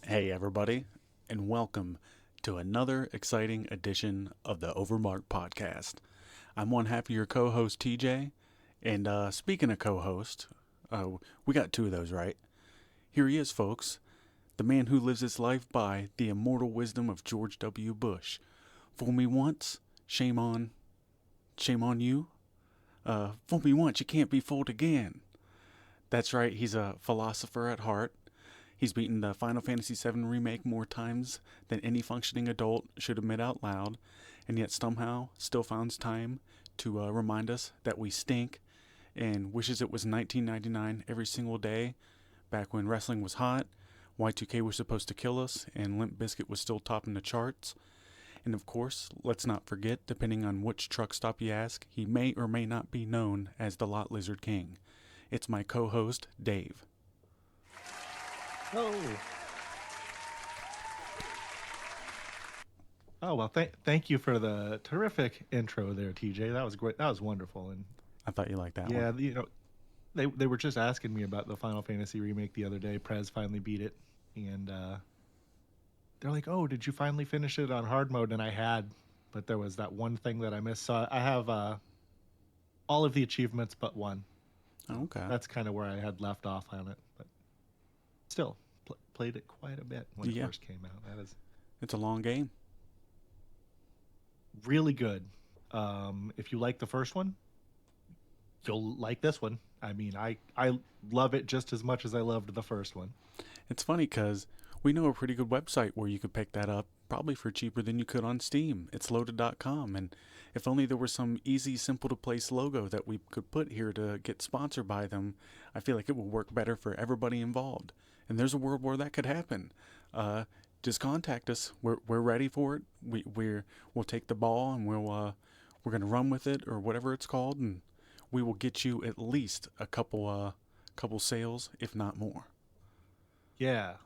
Hey everybody, and welcome to another exciting edition of the OverMark Podcast. I'm one half of your co-host TJ, and speaking of co-host, we got two of those, right? Here he is, folks, the man who lives his life by the immortal wisdom of George W. Bush. Fool me once, shame on you. Fool me once, you can't be fooled again. That's right, he's a philosopher at heart. He's beaten the Final Fantasy VII Remake more times than any functioning adult should admit out loud, and yet somehow still finds time to remind us that we stink and wishes it was 1999 every single day, back when wrestling was hot, Y2K was supposed to kill us, and Limp Bizkit was still topping the charts. And of course, let's not forget, depending on which truck stop you ask, he may or may not be known as the Lot Lizard King. It's my co-host, Dave. Oh well, thank you for the terrific intro there, TJ. That was great. That was wonderful. And I thought you liked that one. yeah, you know, they were just asking me about the Final Fantasy remake the other day. Prez finally beat it, and they're like, "Oh, did you finally finish it on hard mode?" And I had, but there was that one thing that I missed. So I have all of the achievements but one. Oh, okay. That's kind of where I had left off on it, but still played it quite a bit when it first came out. It's a long game. Really good. If you like the first one, you'll like this one. I mean, I love it just as much as I loved the first one. It's funny because we know a pretty good website where you could pick that up, probably for cheaper than you could on Steam. It's loaded.com, and if only there was some easy, simple to place logo that we could put here to get sponsored by them, I feel like it would work better for everybody involved. And there's a world where that could happen. Just contact us. We're ready for it. We'll take the ball and we're gonna run with it, or whatever it's called, and we will get you at least a couple sales, if not more. Yeah,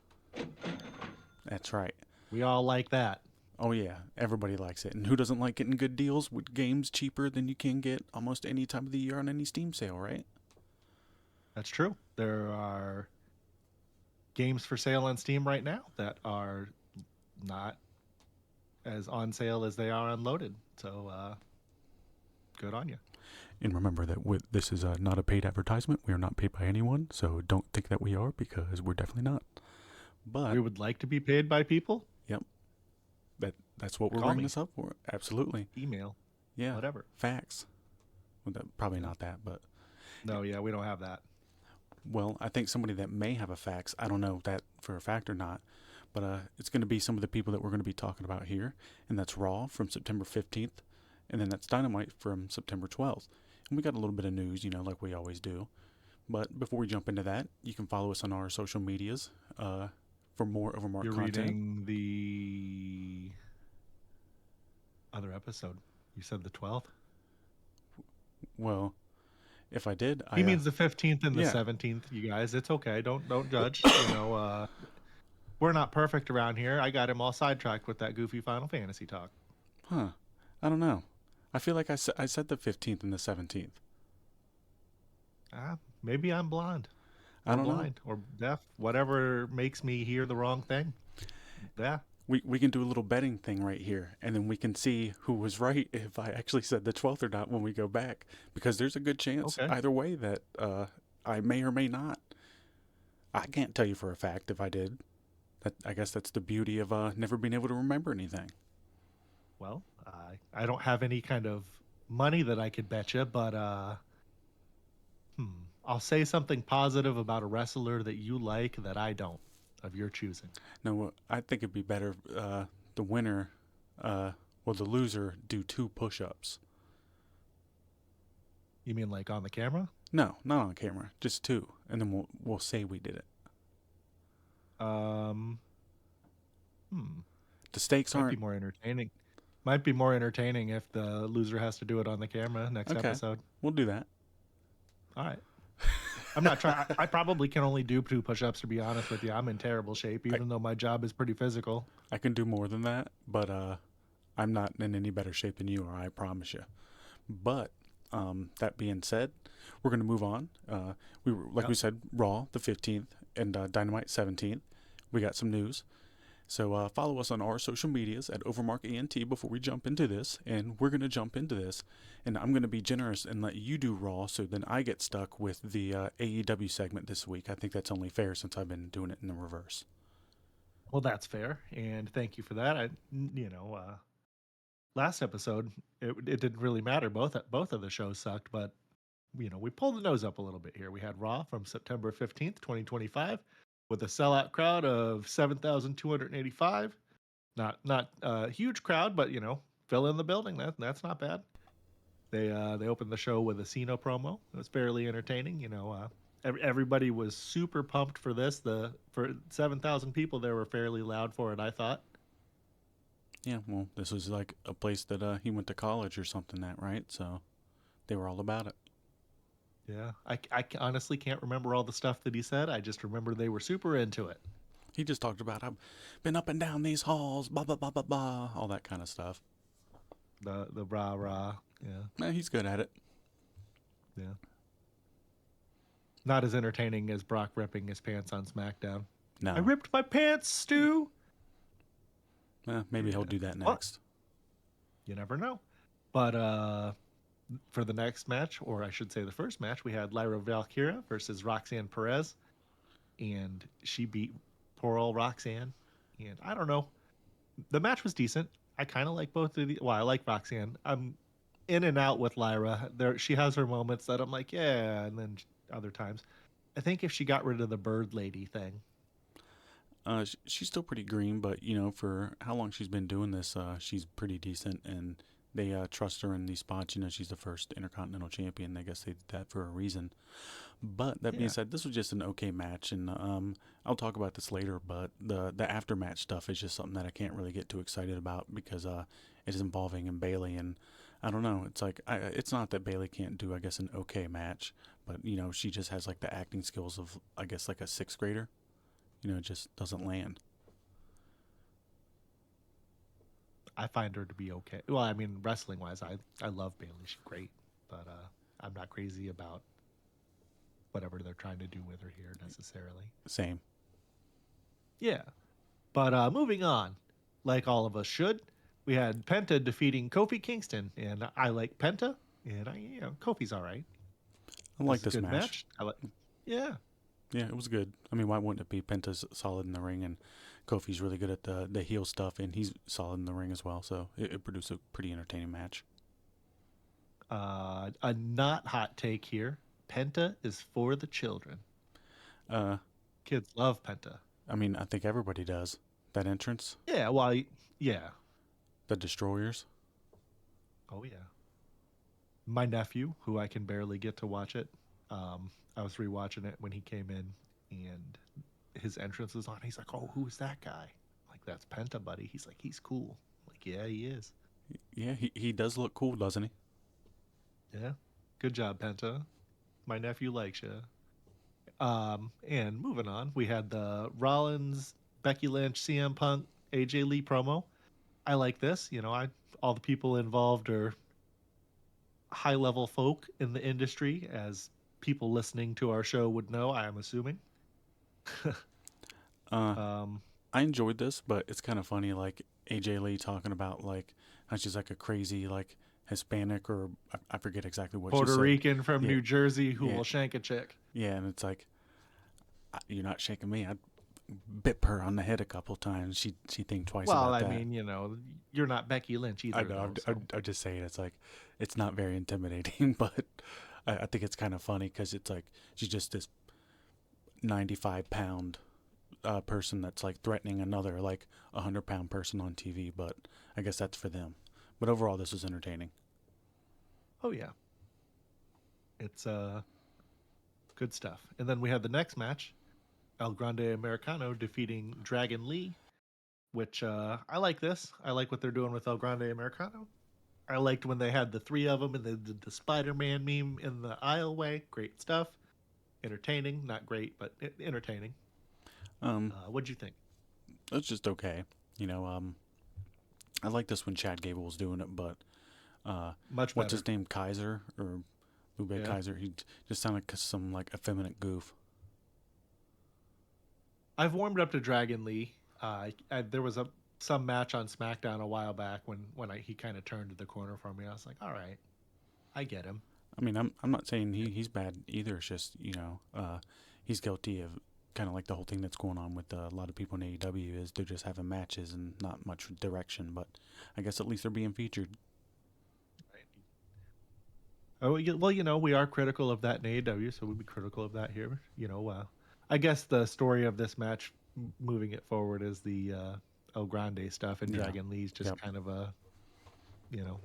that's right. We all like that. Oh yeah, everybody likes it. And who doesn't like getting good deals with games cheaper than you can get almost any time of the year on any Steam sale, right? That's true. There are games for sale on Steam right now that are not as on sale as they are unloaded. So good on you. And remember that this is not a paid advertisement. We are not paid by anyone, so don't think that we are, because we're definitely not. But we would like to be paid by people. Yep. That's what we're bringing this up for. Absolutely. Email. Yeah. Whatever. Fax. Well, probably not that, but. No, yeah, we don't have that. Well, I think somebody that may have a fax, I don't know if that for a fact or not, but it's going to be some of the people that we're going to be talking about here, and that's Raw from September 15th, and then that's Dynamite from September 12th. And we got a little bit of news, like we always do. But before we jump into that, you can follow us on our social medias for more OverMark content. You're reading the other episode. You said the 12th? Well, if I did, he means the 15th and the 17th, you guys. It's okay. Don't judge. We're not perfect around here. I got him all sidetracked with that goofy Final Fantasy talk. Huh. I don't know. I feel like I said the 15th and the 17th. Maybe I'm blind. I don't blind know. Or deaf. Whatever makes me hear the wrong thing. Yeah. We can do a little betting thing right here, and then we can see who was right if I actually said the 12th or not when we go back, because there's a good chance either way that I may or may not. I can't tell you for a fact if I did. I guess that's the beauty of never being able to remember anything. Well, I don't have any kind of money that I could bet you, but I'll say something positive about a wrestler that you like that I don't, of your choosing. No, I think it'd be better the winner, the loser do 2 push-ups. You mean like on the camera? No, not on camera, just 2, and then we'll say we did it. Um, The stakes might aren't be more entertaining. Might be more entertaining if the loser has to do it on the camera next okay. episode. We'll do that. All right. I'm not trying. I probably can only do 2 push-ups, to be honest with you. I'm in terrible shape, even though my job is pretty physical. I can do more than that, but I'm not in any better shape than you are, I promise you. But that being said, we're going to move on. We said, Raw the 15th and Dynamite 17th. We got some news. So follow us on our social medias at OverMark ENT before we jump into this. And we're going to jump into this. And I'm going to be generous and let you do Raw, so then I get stuck with the AEW segment this week. I think that's only fair since I've been doing it in the reverse. Well, that's fair, and thank you for that. Last episode, it didn't really matter. Both of the shows sucked, but we pulled the nose up a little bit here. We had Raw from September 15th, 2025, with a sellout crowd of 7,285. Not a huge crowd, but fill in the building. That's not bad. They opened the show with a Cena promo. It was fairly entertaining. Everybody was super pumped for this. For 7,000 people, they were fairly loud for it, I thought. Yeah, well, this was like a place that he went to college or something, right? So they were all about it. Yeah, I honestly can't remember all the stuff that he said. I just remember they were super into it. He just talked about, I've been up and down these halls, blah, blah, blah, blah, blah, all that kind of stuff. The rah rah, yeah. He's good at it. Yeah. Not as entertaining as Brock ripping his pants on SmackDown. No. I ripped my pants, Stu! Maybe he'll do that next. You never know. But for the next match, or I should say the first match, we had Lyra Valkyria versus Roxanne Perez. And she beat poor old Roxanne. And I don't know. The match was decent. I kind of like both of the... Well, I like Roxanne. I'm in and out with Lyra. She has her moments that I'm like, yeah, and then other times. I think if she got rid of the bird lady thing. She's still pretty green, but, for how long she's been doing this, she's pretty decent, and they trust her in these spots. She's the first Intercontinental Champion. I guess they did that for a reason. But that being said, this was just an okay match, and I'll talk about this later, but the aftermatch stuff is just something that I can't really get too excited about because it is involving Bayley, and I don't know. It's like it's not that Bayley can't do, I guess, an okay match, but, she just has, like, the acting skills of, I guess, like a 6th grader. It just doesn't land. I find her to be okay. Well, I mean, wrestling-wise, I love Bayley. She's great, but I'm not crazy about whatever they're trying to do with her here necessarily. Same. Yeah. But moving on, like all of us should, we had Penta defeating Kofi Kingston, and I like Penta, and Kofi's all right. I like this match. Yeah. Yeah, it was good. I mean, why wouldn't it be? Penta's solid in the ring, and Kofi's really good at the heel stuff, and he's solid in the ring as well. So it produced a pretty entertaining match. A not hot take here. Penta is for the children. Kids love Penta. I mean, I think everybody does. That entrance. Yeah, well, yeah. The Destroyers. Oh, yeah. My nephew, who I can barely get to watch it, I was rewatching it when he came in, and his entrance was on. He's like, "Oh, who's that guy?" I'm like, "That's Penta, buddy." He's like, "He's cool." I'm like, "Yeah, he is." Yeah, he does look cool, doesn't he? Yeah. Good job, Penta. My nephew likes you. And moving on, we had the Rollins, Becky Lynch, CM Punk, AJ Lee promo. I like this. All the people involved are high-level folk in the industry, as people listening to our show would know, I am assuming. I enjoyed this, but it's kind of funny, like AJ Lee talking about like how she's like a crazy like Hispanic, or I forget exactly what Puerto she said. Rican from New Jersey who will shank a chick. Yeah, and it's like, you're not shanking me. bip her on the head a couple times, she think twice Well, about I that. mean, you're not Becky Lynch I either, know. though. So I'm just saying it's like it's not very intimidating, but I think it's kind of funny because it's like she's just this 95 pound person that's like threatening another like 100 pound person on TV. But I guess that's for them. But overall, this was entertaining. oh yeah, it's good stuff. And then we had the next match, El Grande Americano defeating Dragon Lee, which I like this. I like what they're doing with El Grande Americano. I liked when they had the three of them and they did the Spider-Man meme in the aisleway. Great stuff. Entertaining, not great, but entertaining. Um, What'd you think? it's just okay. You know, I like this when Chad Gable was doing it, but Much what's better. his name, Kaiser or Lube Yeah. Kaiser? He just sounded like some like effeminate goof. I've warmed up to Dragon Lee. There was some match on SmackDown a while back when he kind of turned to the corner for me. I was like, all right, I get him. I mean, I'm not saying he's bad either. It's just he's guilty of kind of like the whole thing that's going on with a lot of people in AEW is they're just having matches and not much direction. But I guess at least they're being featured. Oh well, we are critical of that in AEW, so we'd be critical of that here. I guess the story of this match, moving it forward, is the El Grande stuff, and Yeah. Dragon Lee's just Yep. kind of you know,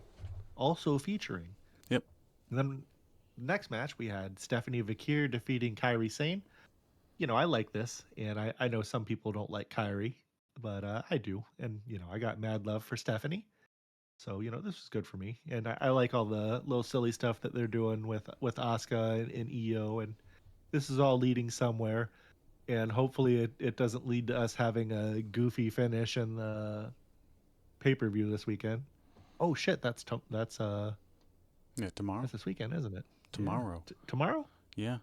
also featuring. Yep. And then next match we had Stephanie Vakir defeating Kyrie Sane. I like this, and I know some people don't like Kyrie, but I do, and I got mad love for Stephanie. So this was good for me, and I like all the little silly stuff that they're doing with Asuka and Io, and this is all leading somewhere, and hopefully it doesn't lead to us having a goofy finish in the pay per view this weekend. Oh shit, Yeah. Tomorrow. that's this weekend, isn't it? Yeah, Tomorrow. tomorrow. Yeah.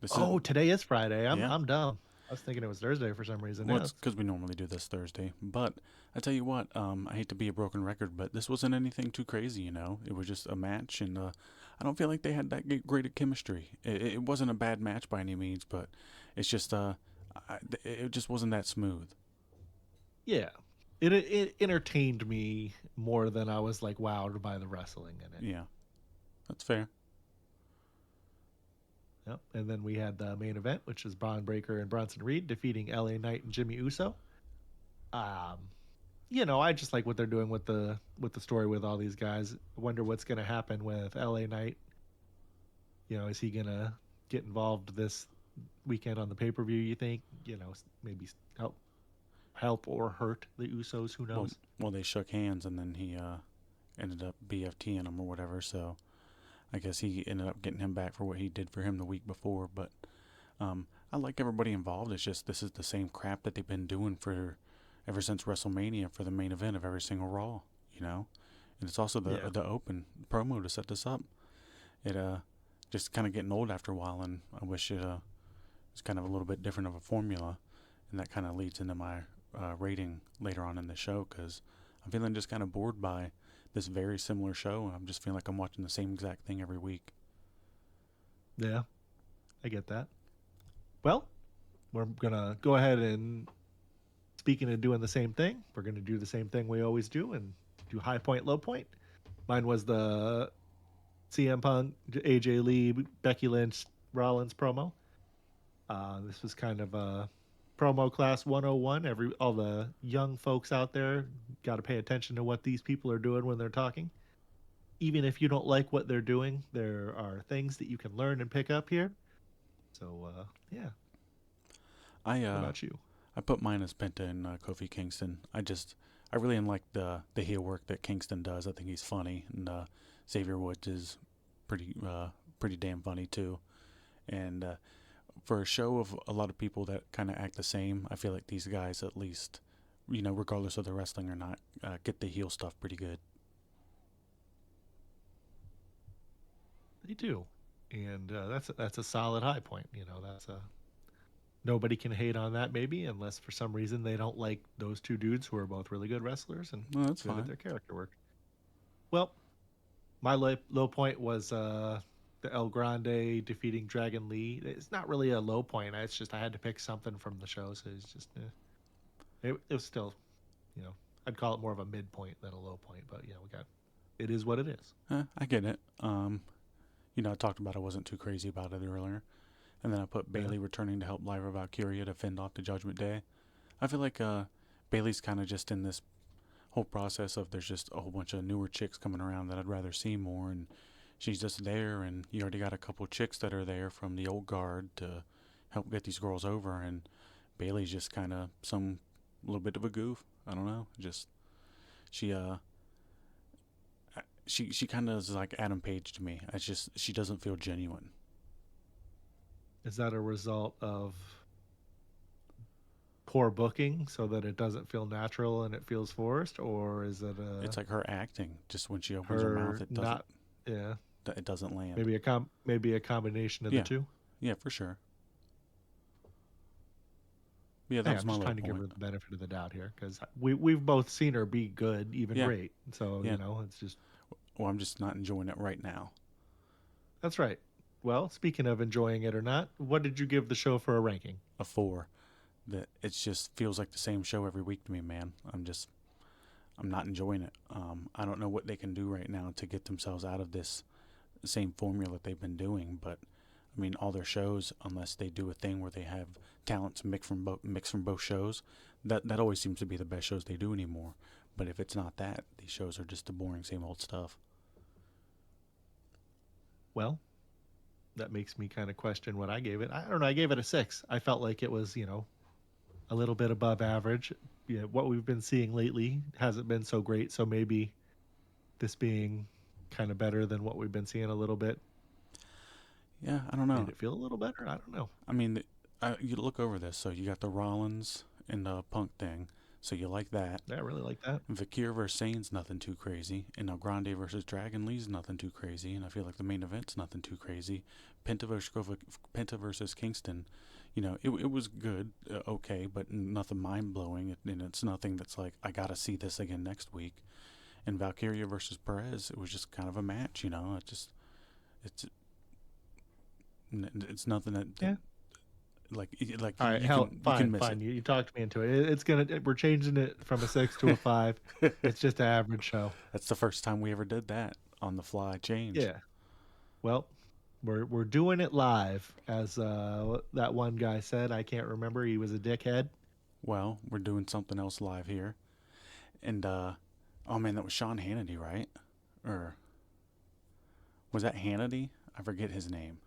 This is. Oh, today is Friday. I'm Yeah. I'm dumb. I was thinking it was Thursday for some reason. Well, Yeah, it's because we normally do this Thursday. But I tell you what, I hate to be a broken record, but this wasn't anything too crazy, you know? It was just a match, and I don't feel like they had that great of chemistry. It wasn't a bad match by any means, but it's just, it just wasn't that smooth. yeah. It entertained me more than I was like wowed by the wrestling in it. Yeah, that's fair. Yep. And then we had the main event, which is Braun Breaker and Bronson Reed defeating LA Knight and Jimmy Uso. Um, I just like what they're doing with the story with all these guys. I wonder what's going to happen with LA Knight. Is he going to get involved this weekend on the pay per view? You think? Maybe help or hurt the Usos? Who Well, knows? well, they shook hands, and then he ended up BFTing him or whatever, so I guess he ended up getting him back for what he did for him the week before. But I like everybody involved. It's just this is the same crap that they've been doing for ever since WrestleMania for the main event of every single Raw, you know. And it's also Yeah. the open promo to set this up. It just kind of getting old after a while, and I wish it was kind of a little bit different of a formula, and that kind of leads into my rating later on in the show because I'm feeling just kind of bored by this very similar show, and I'm just feeling like I'm watching the same exact thing every week. Yeah, I get that. Well, we're gonna go ahead and speaking of doing the same thing, we're gonna do the same thing we always do and do high point, low point. Mine was the CM Punk, AJ Lee, Becky Lynch, Rollins promo. This was kind of a promo class 101. All the young folks out there got to pay attention to what these people are doing when they're talking. Even if you don't like what they're doing, there are things that you can learn and pick up here. So, yeah. I What about you? I put mine as Penta and Kofi Kingston. I really like the heel work that Kingston does. I think he's funny, and Xavier Woods is pretty damn funny too. And for a show of a lot of people that kind of act the same, I feel like these guys at least, regardless of the wrestling or not, get the heel stuff pretty good. They do, and that's a solid high point. That's a nobody can hate on that maybe unless for some reason they don't like those two dudes who are both really good wrestlers and No, that's good at fine. their character work. Well, my low point was the El Grande defeating Dragon Lee. It's not really a low point. It's just I had to pick something from the show, so it's just it was still, you know, I'd call it more of a midpoint than a low point. But yeah, we got it is what it is. I get it. I talked about I wasn't too crazy about it earlier, and then I put Yeah. Bailey returning to help Lyra Valkyria to fend off the Judgment Day. I feel like Bailey's kind of just in this whole process of there's just a whole bunch of newer chicks coming around that I'd rather see more, and she's just there, and you already got a couple chicks that are there from the old guard to help get these girls over, and Bailey's just kind of some little bit of a goof. I don't know, just she she kind of is like Adam Page to me. It's just she doesn't feel genuine. Is that a result of poor booking so that it doesn't feel natural and it feels forced, or is it It's like her acting. Just when she opens her mouth, her not? Yeah, it doesn't land. maybe a combination of Yeah, the two. yeah, for sure. Yeah, that Hey, was I'm my just low trying to give her point. the benefit of the doubt here because we've both seen her be good, even Yeah, great. So yeah. it's just Well, I'm just not enjoying it right now. that's right. Well, speaking of enjoying it or not, what did you give the show for a ranking? A 4. That it just feels like the same show every week to me, man. I'm not enjoying it. I don't know what they can do right now to get themselves out of this same formula that they've been doing. But I mean, all their shows, unless they do a thing where they have talents mixed from both shows, that always seems to be the best shows they do anymore. But if it's not that, these shows are just the boring same old stuff. Well, that makes me kind of question what I gave it. I don't know. I gave it a 6. I felt like it was, a little bit above average. Yeah, what we've been seeing lately hasn't been so great. So maybe this being kind of better than what we've been seeing a little bit Yeah, I don't know. made it feel a little better. I don't know. I mean, you look over this. So you got the Rollins and the Punk thing. So you like that. Yeah, I really like that. Vakir versus Zayn's nothing too crazy. And El Grande versus Dragon Lee's nothing too crazy. And I feel like the main event's nothing too crazy. Penta versus Kingston, it was good, okay, but nothing mind blowing. And it's nothing that's like, I gotta see this again next week. And Valkyria versus Perez, it was just kind of a match, it's it's nothing that Yeah. like All right, you hell, can you fine, can miss fine. You talked me into it. We're changing it from a 6 to a 5. it. It's just an average show. That's the first time we ever did that on the fly change. Yeah. Well, we're doing it live, as that one guy said. I can't remember. He was a dickhead. Well, we're doing something else live here. And oh man, that was Sean Hannity, right? Or was that Hannity? I forget his name.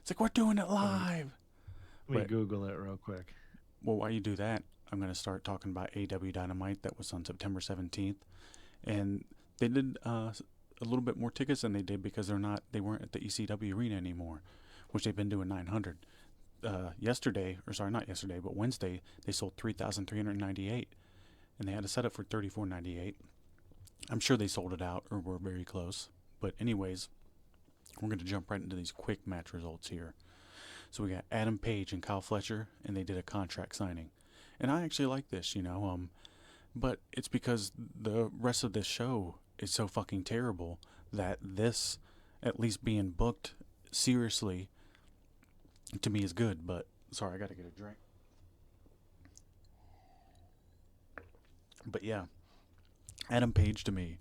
It's like we're doing it Let me, live. let me But Google it real quick. well, while you do that, I'm gonna start talking about AEW Dynamite that was on September 17th, and they did a little bit more tickets than they did because they weren't at the ECW arena anymore, which they've been doing 900. Yesterday, or sorry, not yesterday, but Wednesday, they sold 3,398, and they had a setup for 3,498. I'm sure they sold it out or were very close. But anyways, we're going to jump right into these quick match results here. So we got Adam Page and Kyle Fletcher, and they did a contract signing. And I actually like this, but it's because the rest of this show is so fucking terrible that this, at least being booked seriously, to me is good. But sorry, I got to get a drink. But yeah, Adam Page to me,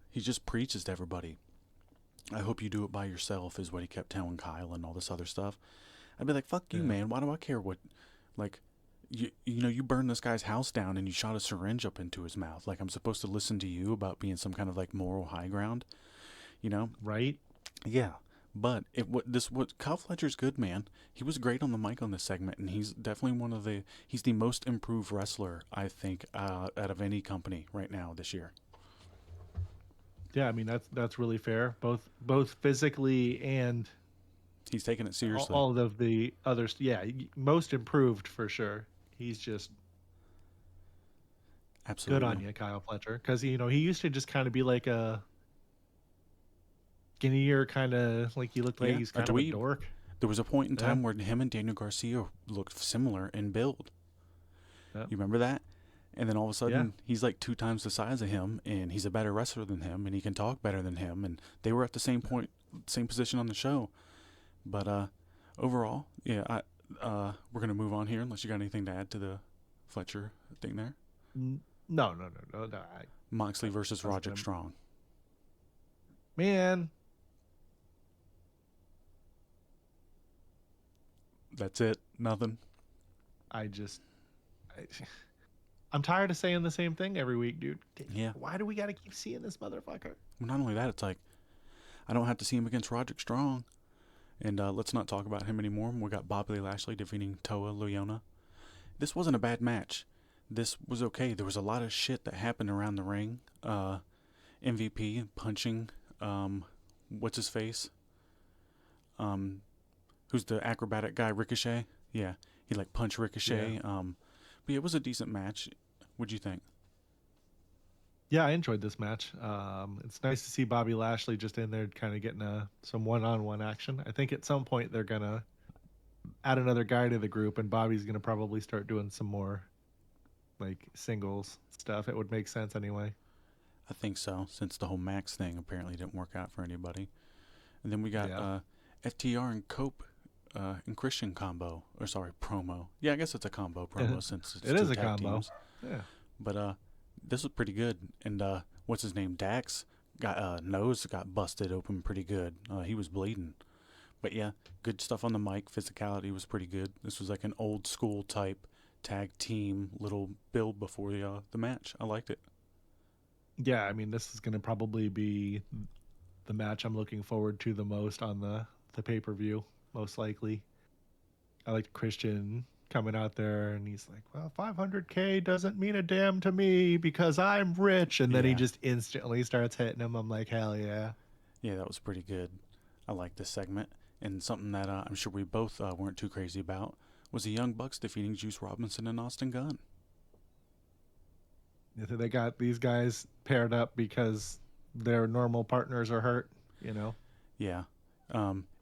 he just preaches to everybody. I hope you do it by yourself, is what he kept telling Kyle and all this other stuff. I'd be like, fuck you, Yeah. man. Why do I care what, like, you burned this guy's house down and you shot a syringe up into his mouth. Like, I'm supposed to listen to you about being some kind of, like, moral high ground, Right? Yeah. But Kyle Fletcher's good, man. He was great on the mic on this segment, and he's definitely he's the most improved wrestler, I think, out of any company right now this year. Yeah, I mean that's really fair. Both physically and He's taking it seriously. all of the others. Yeah, most improved for sure. He's just good Absolutely. on you, Kyle Fletcher, because he used to just kind of be like a skinnier kind of like he looked like Yeah, he's a kind of a dweeb. dork. There was a point in Yeah, time where him and Daniel Garcia looked similar in build. yeah, You remember that? And then all of a Yeah. sudden, he's like 2 times the size of him, and he's a better wrestler than him, and he can talk better than him. And they were at the same point, same position on the show. But overall, yeah, we're gonna move on here unless you got anything to add to the Fletcher thing there. No. Moxley versus I was Roderick gonna- Strong. Man, That's it. Nothing. I, I'm tired of saying the same thing every week, dude. Yeah. Why do we got to keep seeing this motherfucker? Well, not only that, it's like I don't have to see him against Roderick Strong. And let's not talk about him anymore. We got Bobby Lashley defeating Toa Liona. This wasn't a bad match. This was okay. There was a lot of shit that happened around the ring. MVP punching, what's his face? Who's the acrobatic guy? Ricochet. Yeah, he like punched Ricochet. Yeah. But yeah, it was a decent match. What'd you think? Yeah, I enjoyed this match. It's nice to see Bobby Lashley just in there kind of getting some one-on-one action. I think at some point they're going to add another guy to the group, and Bobby's going to probably start doing some more like singles stuff. It would make sense anyway. I think so, since the whole Max thing apparently didn't work out for anybody. And then we got FTR and Cope and Christian combo. Or sorry, promo. Yeah, I guess it's a combo promo since it's It is two a tag combo. teams. Yeah. But this was pretty good. And what's his name? Dax nose got busted open pretty good. He was bleeding. But yeah, good stuff on the mic. Physicality was pretty good. This was like an old school type tag team little build before the match. I liked it. Yeah, I mean, this is going to probably be the match I'm looking forward to the most on the pay-per-view, most likely. I liked Christian coming out there, and he's like, well, 500K doesn't mean a damn to me because I'm rich. And then he Yeah. just instantly starts hitting him. I'm like, hell yeah. Yeah, that was pretty good. I like this segment. And something that I'm sure we both weren't too crazy about was the Young Bucks defeating Juice Robinson and Austin Gunn. They got these guys paired up because their normal partners are hurt, you know? Yeah.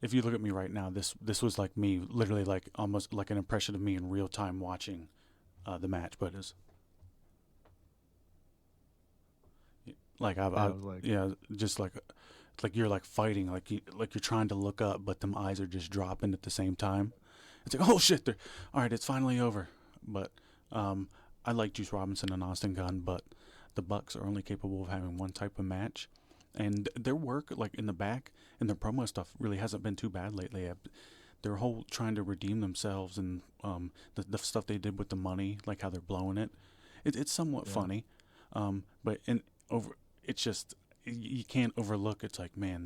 If you look at me right now, this was like me, literally like almost like an impression of me in real time watching the match. But it's like just like it's like you're like fighting, like you're trying to look up, but them eyes are just dropping at the same time. It's like, oh shit, all right, it's finally over. But I like Juice Robinson and Austin Gunn, but the Bucks are only capable of having one type of match. And their work, like in the back and their promo stuff, really hasn't been too bad lately. Their whole trying to redeem themselves and the stuff they did with the money, like how they're blowing it, it's somewhat funny. But it's just you can't overlook. It's like, man,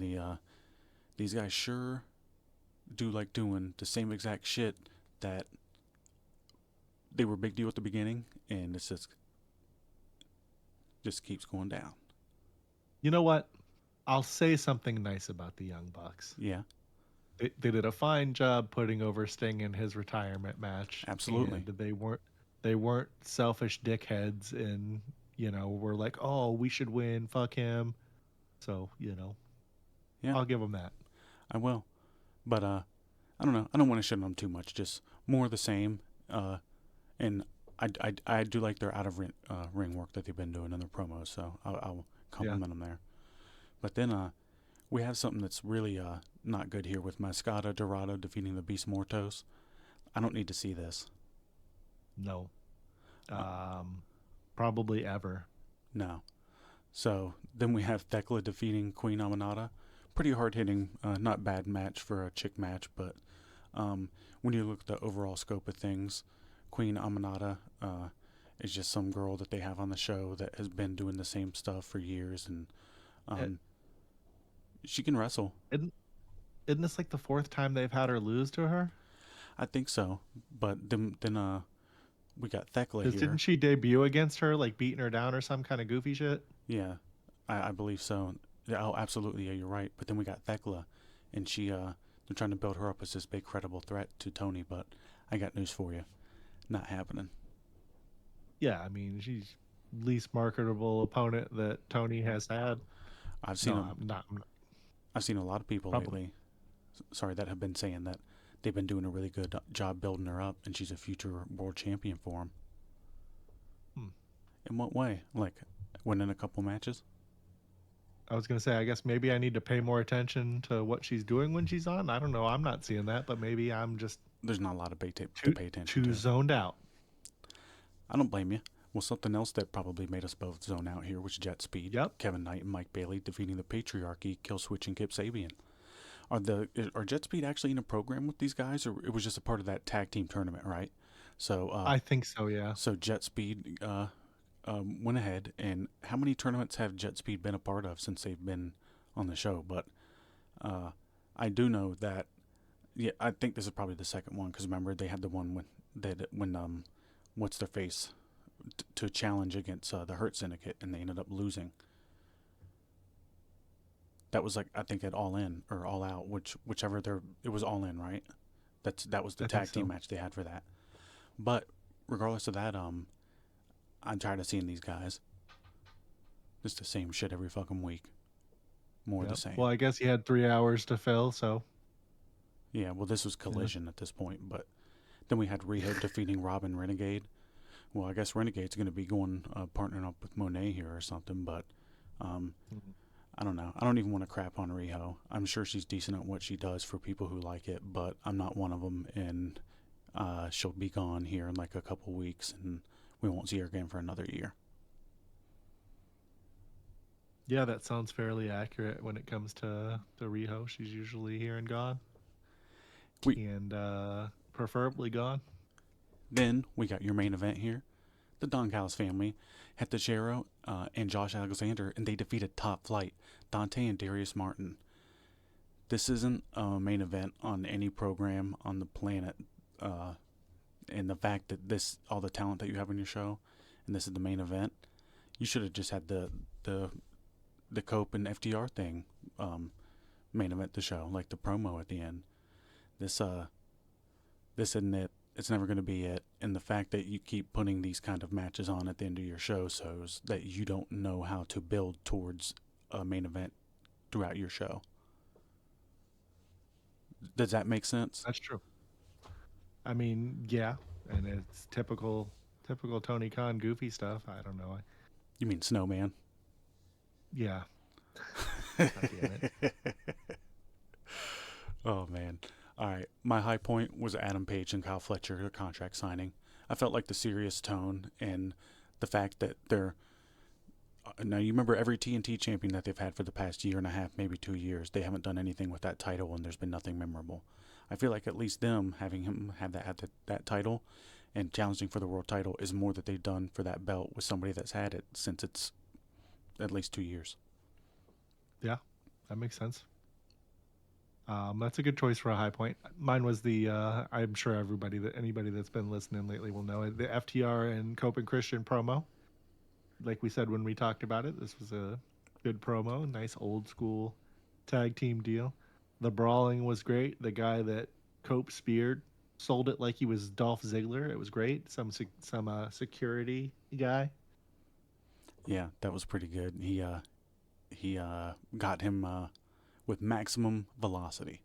these guys sure do like doing the same exact shit that they were a big deal at the beginning, and it's just keeps going down. You know what? I'll say something nice about the Young Bucks. Yeah, They did a fine job putting over Sting in his retirement match. absolutely. And they weren't selfish dickheads and, were like, oh, we should win, fuck him. So, Yeah, I'll give them that. I will. But I don't know. I don't want to shit on them too much. Just more of the same. And I do like their out of ring work that they've been doing in their promos. So I'll compliment them there. But then we have something that's really not good here with Mascata Dorado defeating the Beast Mortos. I don't need to see this. No. Probably ever. No. So then we have Thekla defeating Queen Aminata. Pretty hard-hitting, not bad match for a chick match, but when you look at the overall scope of things, Queen Aminata is just some girl that they have on the show that has been doing the same stuff for years, and she can wrestle. Isn't this like the fourth time they've had her lose to her? I think so, but then we got Thekla here. Didn't she debut against her, like beating her down or some kind of goofy shit? Yeah, I believe so. Yeah, oh, absolutely. Yeah, you're right. But then we got Thekla, and they're trying to build her up as this big credible threat to Tony. But I got news for you, not happening. Yeah, I mean, she's least marketable opponent that Tony has had. I've seen I've seen a lot of people Probably. lately, that have been saying that they've been doing a really good job building her up, and she's a future world champion for them. In what way? Like winning a couple matches? I was gonna say, I guess maybe I need to pay more attention to what she's doing when she's on. I don't know. I'm not seeing that, but maybe I'm just There's not a lot of to too pay attention too to. zoned out. I don't blame you. Well, something else that probably made us both zone out here was Jet Speed. Yep. Kevin Knight and Mike Bailey defeating the Patriarchy, Killswitch and Kip Sabian. Are Jet Speed actually in a program with these guys, or it was just a part of that tag team tournament, right? So I think so. Yeah. so Jet Speed went ahead, and how many tournaments have Jet Speed been a part of since they've been on the show? But I do know that, yeah, I think this is probably the second one because remember they had the one when what's their face to challenge against the Hurt Syndicate, and they ended up losing. That was like I think at All In or All Out, whichever it was All In, right? That was the I tag think team so. match they had for that. But regardless of that, I'm tired of seeing these guys. It's the same shit every fucking week. More of the Yep. same. Well, I guess he had 3 hours to fill, so Yeah, well, this was Collision at this point, but then we had Riho defeating Robin Renegade. Well, I guess Renegade's going to be going partnering up with Monet here or something, but Mhm. I don't know. I don't even want to crap on Riho. I'm sure she's decent at what she does for people who like it, but I'm not one of them, and she'll be gone here in like a couple weeks, and we won't see her again for another year. Yeah, that sounds fairly accurate when it comes to Riho. She's usually here and gone, We and preferably gone. Then we got your main event here. The Don Callis family had Tejero and Josh Alexander, and they defeated Top Flight, Dante and Darius Martin. This isn't a main event on any program on the planet, and the fact that all the talent that you have on your show, and this is the main event, you should have just had the Cope and FDR thing main event the show, like the promo at the end. This isn't it. It's never going to be it. And the fact that you keep putting these kind of matches on at the end of your show shows that you don't know how to build towards a main event throughout your show. Does that make sense? That's true. I mean, yeah, and it's typical Tony Khan goofy stuff. I don't know. You mean Snowman? Yeah. God damn it. Oh, man. All right. My high point was Adam Page and Kyle Fletcher, their contract signing. I felt like the serious tone and the fact that they're. Now, you remember every TNT champion that they've had for the past year and a half, maybe 2 years, they haven't done anything with that title, and there's been nothing memorable. I feel like at least them having him have that title and challenging for the world title is more that they've done for that belt with somebody that's had it since it's at least 2 years. Yeah, that makes sense. That's a good choice for a high point. Mine was the. I'm sure anybody that's been listening lately will know it. The FTR and Cope and Christian promo. Like we said when we talked about it, this was a good promo. Nice old school tag team deal. The brawling was great. The guy that Cope speared sold it like he was Dolph Ziggler. It was great. Some security guy. Yeah, that was pretty good. He got him with maximum velocity.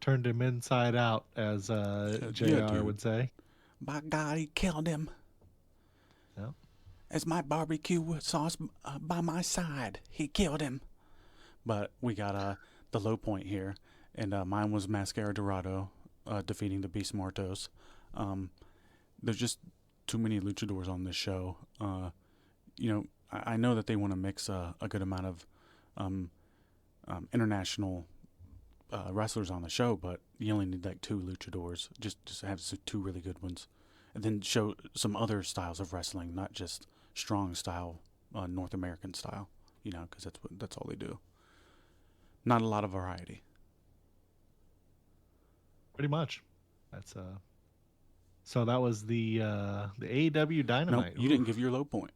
Turned him inside out, as Yeah, JR dude. would say. By God, he killed him. Yep. As my barbecue sauce by my side, he killed him. But we got the low point here, and mine was Mascara Dorado defeating the Beast Martos. There's just too many luchadors on this show. I know that they want to mix a good amount of international wrestlers on the show, but you only need like 2 luchadors. Just have 2 really good ones, and then show some other styles of wrestling, not just strong style, North American style. Because that's all they do. Not a lot of variety. Pretty much. That's So that was the AEW No, Dynamite. you didn't give your low point.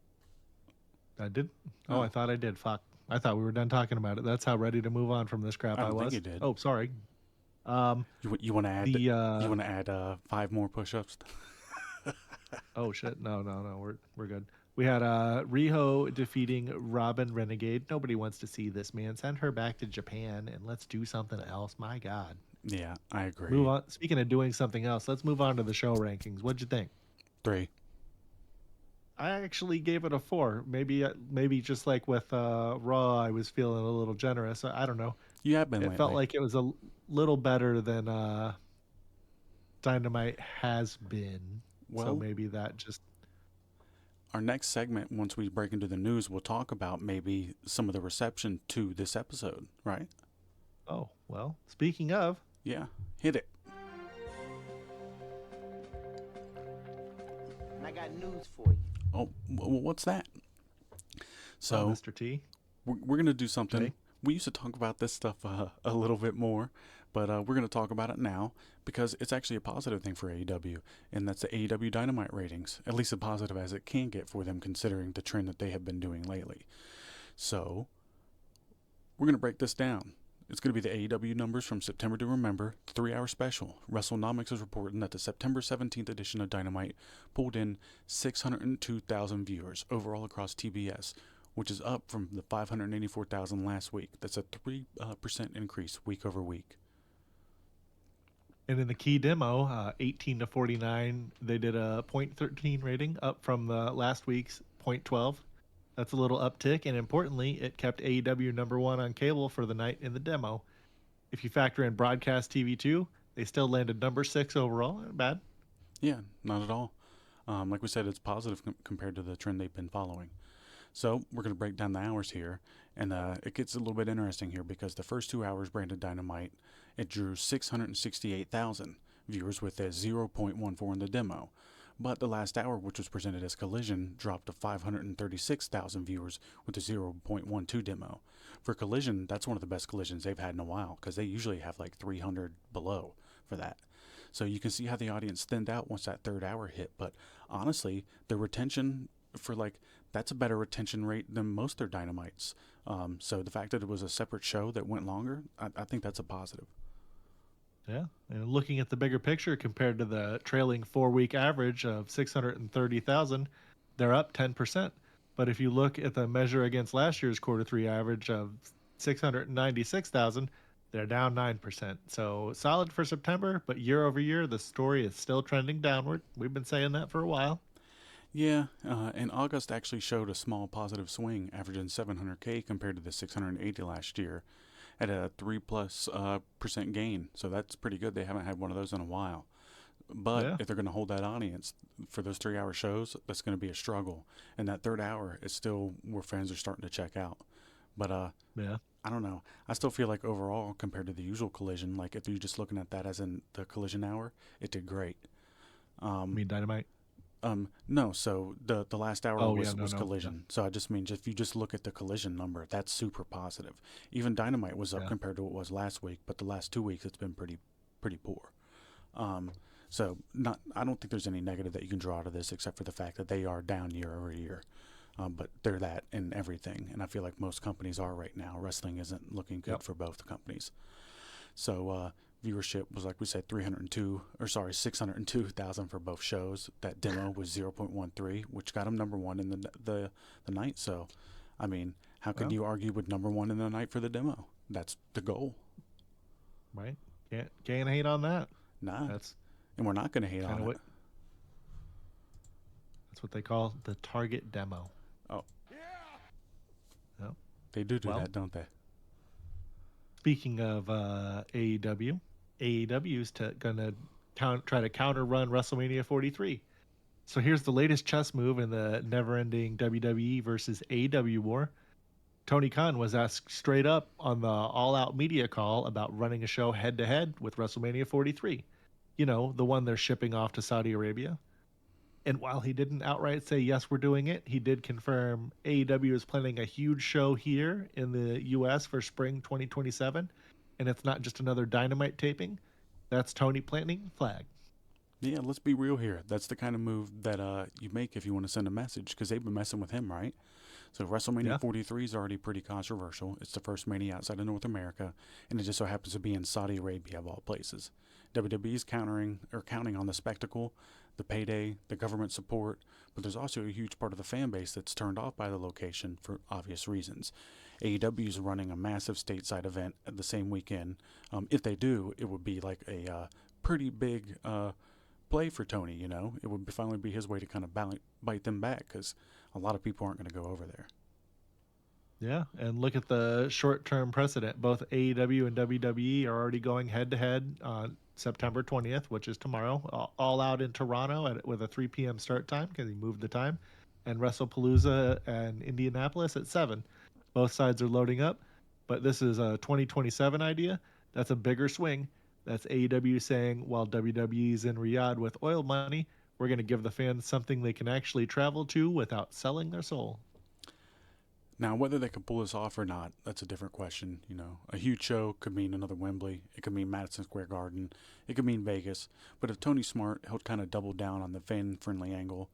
I did. Oh, No. I thought I did. Fuck. I thought we were done talking about it. That's how ready to move on from this crap I I don't think was. you did. Oh, sorry. You want to add? The You want to add 5 more push-ups? oh shit. No. We're good. We had Riho defeating Robin Renegade. Nobody wants to see this, man. Send her back to Japan and let's do something else. My God. Yeah, I agree. Move on. Speaking of doing something else, let's move on to the show rankings. What'd you think? 3. I actually gave it a 4. Maybe just like with Raw, I was feeling a little generous. I don't know. You have been It felt lately. like it was a little better than Dynamite has been. So Well, maybe that just our next segment, once we break into the news, we'll talk about maybe some of the reception to this episode, right? Oh, well, speaking of, Yeah, hit it. And I got news for you. Oh, what's that? oh, So, Mr. T, we're going to do something. Jay. We used to talk about this stuff a little bit more, but we're going to talk about it now because it's actually a positive thing for AEW, and that's the AEW Dynamite ratings, at least as positive as it can get for them considering the trend that they have been doing lately. So, we're going to break this down. It's going to be the AEW numbers from September to Remember, 3-hour special. WrestleNomics is reporting that the September 17th edition of Dynamite pulled in 602,000 viewers overall across TBS, which is up from the 584,000 last week. That's a 3% increase week over week. And in the key demo, 18 to 49, they did a .13 rating, up from the last week's .12. That's a little uptick, and importantly, it kept AEW number 1 on cable for the night in the demo. If you factor in broadcast TV too, they still landed number 6 overall. Not bad. Yeah, not at all. Like we said, it's positive compared to the trend they've been following. So we're going to break down the hours here, and it gets a little bit interesting here because the first 2 hours branded Dynamite, it drew 668,000 viewers with a 0.14 in the demo. But the last hour, which was presented as Collision, dropped to 536,000 viewers with a 0.12 demo. For Collision, that's one of the best collisions they've had in a while because they usually have like 300 below for that. So you can see how the audience thinned out once that third hour hit. But honestly, the retention for that's a better retention rate than most of their Dynamites. So the fact that it was a separate show that went longer, I think that's a positive. Yeah, and looking at the bigger picture compared to the trailing 4-week average of 630,000, they're up 10%. But if you look at the measure against last year's quarter 3 average of 696,000, they're down 9%. So solid for September, but year over year, the story is still trending downward. We've been saying that for a while. Yeah, and August actually showed a small positive swing, averaging 700K compared to the 680 last year, at a 3+% gain. So that's pretty good. They haven't had one of those in a while. But Yeah. if they're going to hold that audience for those 3-hour shows, that's going to be a struggle. And that third hour is still where fans are starting to check out. But Yeah. I don't know. I still feel like overall, compared to the usual Collision, like if you're just looking at that as in the Collision hour, it did great. I mean, Dynamite. No, so the last hour Oh, was, yeah, no, was no. Collision. So I just mean, if you just look at the Collision number, that's super positive. Even Dynamite was up Yeah. compared to what it was last week, but the last 2 weeks it's been pretty poor. So I don't think there's any negative that you can draw out of this except for the fact that they are down year over year. But they're that in everything, and I feel like most companies are right now. Wrestling isn't looking good Yep. for both companies. So viewership was, like we said, 602,000 for both shows. That demo was 0.13, which got them number 1 in the night. So, I mean, how could Well. you argue with number 1 in the night for the demo? That's the goal. Right? Can't hate on that. Nah, That's and we're not going to hate kind on of it. what that's what they call the target demo. Oh, Yep. they do Well. that, don't they? Speaking of AEW, AEW is gonna try to counter run WrestleMania 43. So here's the latest chess move in the never-ending WWE versus AEW war. Tony Khan was asked straight up on the all-out media call about running a show head-to-head with WrestleMania 43. You know, the one they're shipping off to Saudi Arabia. And while he didn't outright say, yes, we're doing it, he did confirm AEW is planning a huge show here in the U.S. for spring 2027. And it's not just another Dynamite taping. That's Tony planting the flag. Yeah, let's be real here. That's the kind of move that you make if you want to send a message, because they've been messing with him, right? So WrestleMania Yeah. 43 is already pretty controversial. It's the first Mania outside of North America, and it just so happens to be in Saudi Arabia of all places. WWE is counting on the spectacle, the payday, the government support, but there's also a huge part of the fan base that's turned off by the location for obvious reasons. AEW is running a massive stateside event at the same weekend. If they do, it would be like a pretty big play for Tony. It would finally be his way to kind of bite them back, because a lot of people aren't going to go over there. Yeah, and look at the short-term precedent. Both AEW and WWE are already going head-to-head on September 20th, which is tomorrow, all out in Toronto with a 3 p.m. start time because he moved the time, and WrestlePalooza and Indianapolis at 7. Both sides are loading up, but this is a 2027 idea. That's a bigger swing. That's AEW saying, while WWE's in Riyadh with oil money, we're going to give the fans something they can actually travel to without selling their soul. Now, whether they can pull this off or not, that's a different question. A huge show could mean another Wembley. It could mean Madison Square Garden. It could mean Vegas. But if Tony's smart, he'll kind of double down on the fan-friendly angle.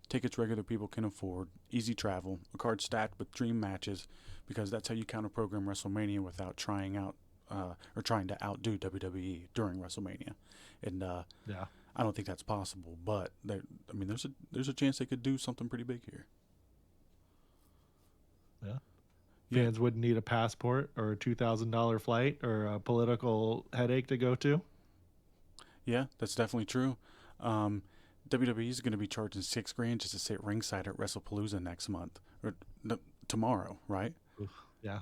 Tickets regular people can afford, easy travel, a card stacked with dream matches, because that's how you counter-program WrestleMania without trying to outdo WWE during WrestleMania. And Yeah. I don't think that's possible. But there's a chance they could do something pretty big here. Yeah. Fans wouldn't need a passport or a $2,000 flight or a political headache to go to. Yeah, that's definitely true. WWE is going to be charging $6,000 just to sit ringside at WrestlePalooza next month or tomorrow, right? Oof. Yeah.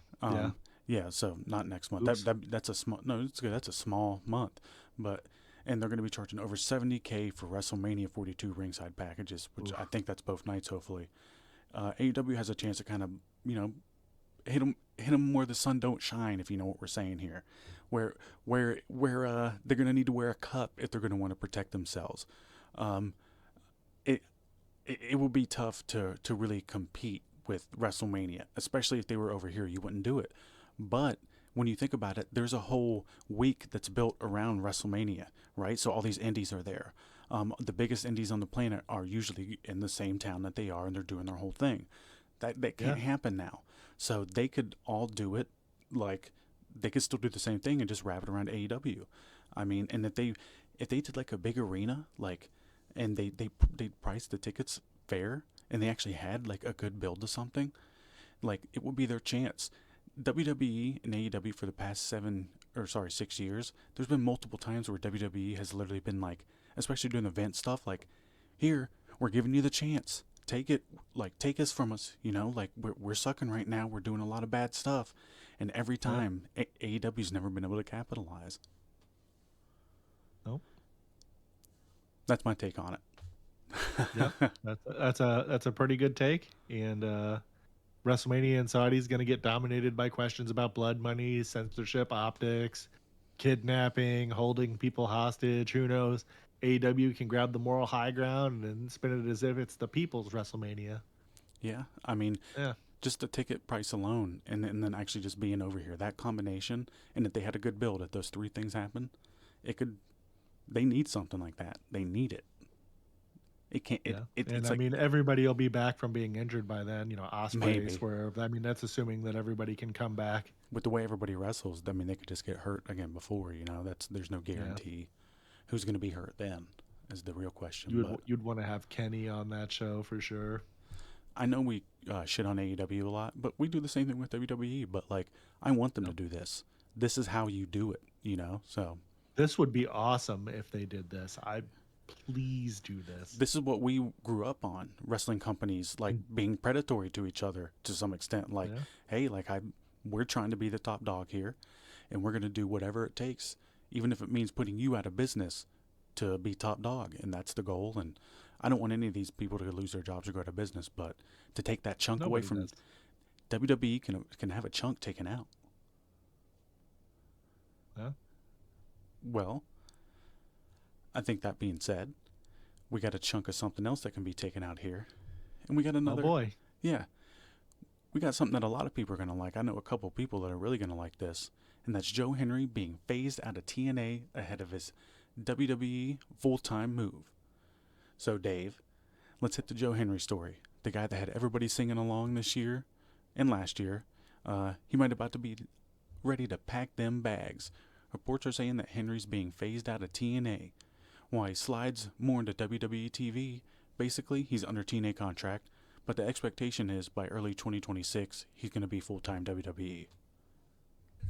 Yeah. So not next month. That's a small. No, it's good. That's a small month, and they're going to be charging over $70,000 for WrestleMania 42 ringside packages, which I think that's both nights. Hopefully, AEW has a chance to kind of hit them where the sun don't shine, if you know what we're saying here, where they're going to need to wear a cup if they're going to want to protect themselves. It will be tough to really compete with WrestleMania, especially if they were over here. You wouldn't do it. But when you think about it, there's a whole week that's built around WrestleMania, right? So all these indies are there. The biggest indies on the planet are usually in the same town that they are, and they're doing their whole thing. That can't happen now. So they could all do it, like they could still do the same thing and just wrap it around AEW. And if they did like a big arena, and they priced the tickets fair, and they actually had like a good build to something, it would be their chance. WWE and AEW for the past 6 years, there's been multiple times where WWE has literally been especially doing event stuff, here, we're giving you the chance. Take it, take us from us, we're sucking right now. We're doing a lot of bad stuff. And every time, AEW's never been able to capitalize. Nope. That's my take on it. Yeah, that's a pretty good take. And WrestleMania in Saudi is going to get dominated by questions about blood money, censorship, optics, kidnapping, holding people hostage. Who knows? AEW can grab the moral high ground and spin it as if it's the people's WrestleMania. Yeah, just the ticket price alone, and then actually just being over here, that combination, and if they had a good build, if those three things happen, they need something like that. They need it. It can't. Everybody will be back from being injured by then. Ospreay, Swerve. That's assuming that everybody can come back. With the way everybody wrestles, they could just get hurt again before. There's no guarantee. Yeah. Who's going to be hurt then is the real question. You'd want to have Kenny on that show for sure. I know we shit on AEW a lot, but we do the same thing with WWE. But I want them to do this. This is how you do it, So this would be awesome if they did this. Please do this. This is what we grew up on. Wrestling companies being predatory to each other to some extent. Hey, we're trying to be the top dog here, and we're going to do whatever it takes, even if it means putting you out of business to be top dog, and that's the goal. And I don't want any of these people to lose their jobs or go out of business, but to take that chunk away from WWE can have a chunk taken out. Yeah. Well, I think that being said, we got a chunk of something else that can be taken out here, and we got another. Oh boy. Yeah. We got something that a lot of people are going to like. I know a couple people that are really going to like this, and that's Joe Hendry being phased out of TNA ahead of his WWE full-time move. So, Dave, let's hit the Joe Hendry story. The guy that had everybody singing along this year and last year. He might about to be ready to pack them bags. Reports are saying that Henry's being phased out of TNA. While he slides more into WWE TV, basically he's under TNA contract, but the expectation is by early 2026 he's going to be full-time WWE.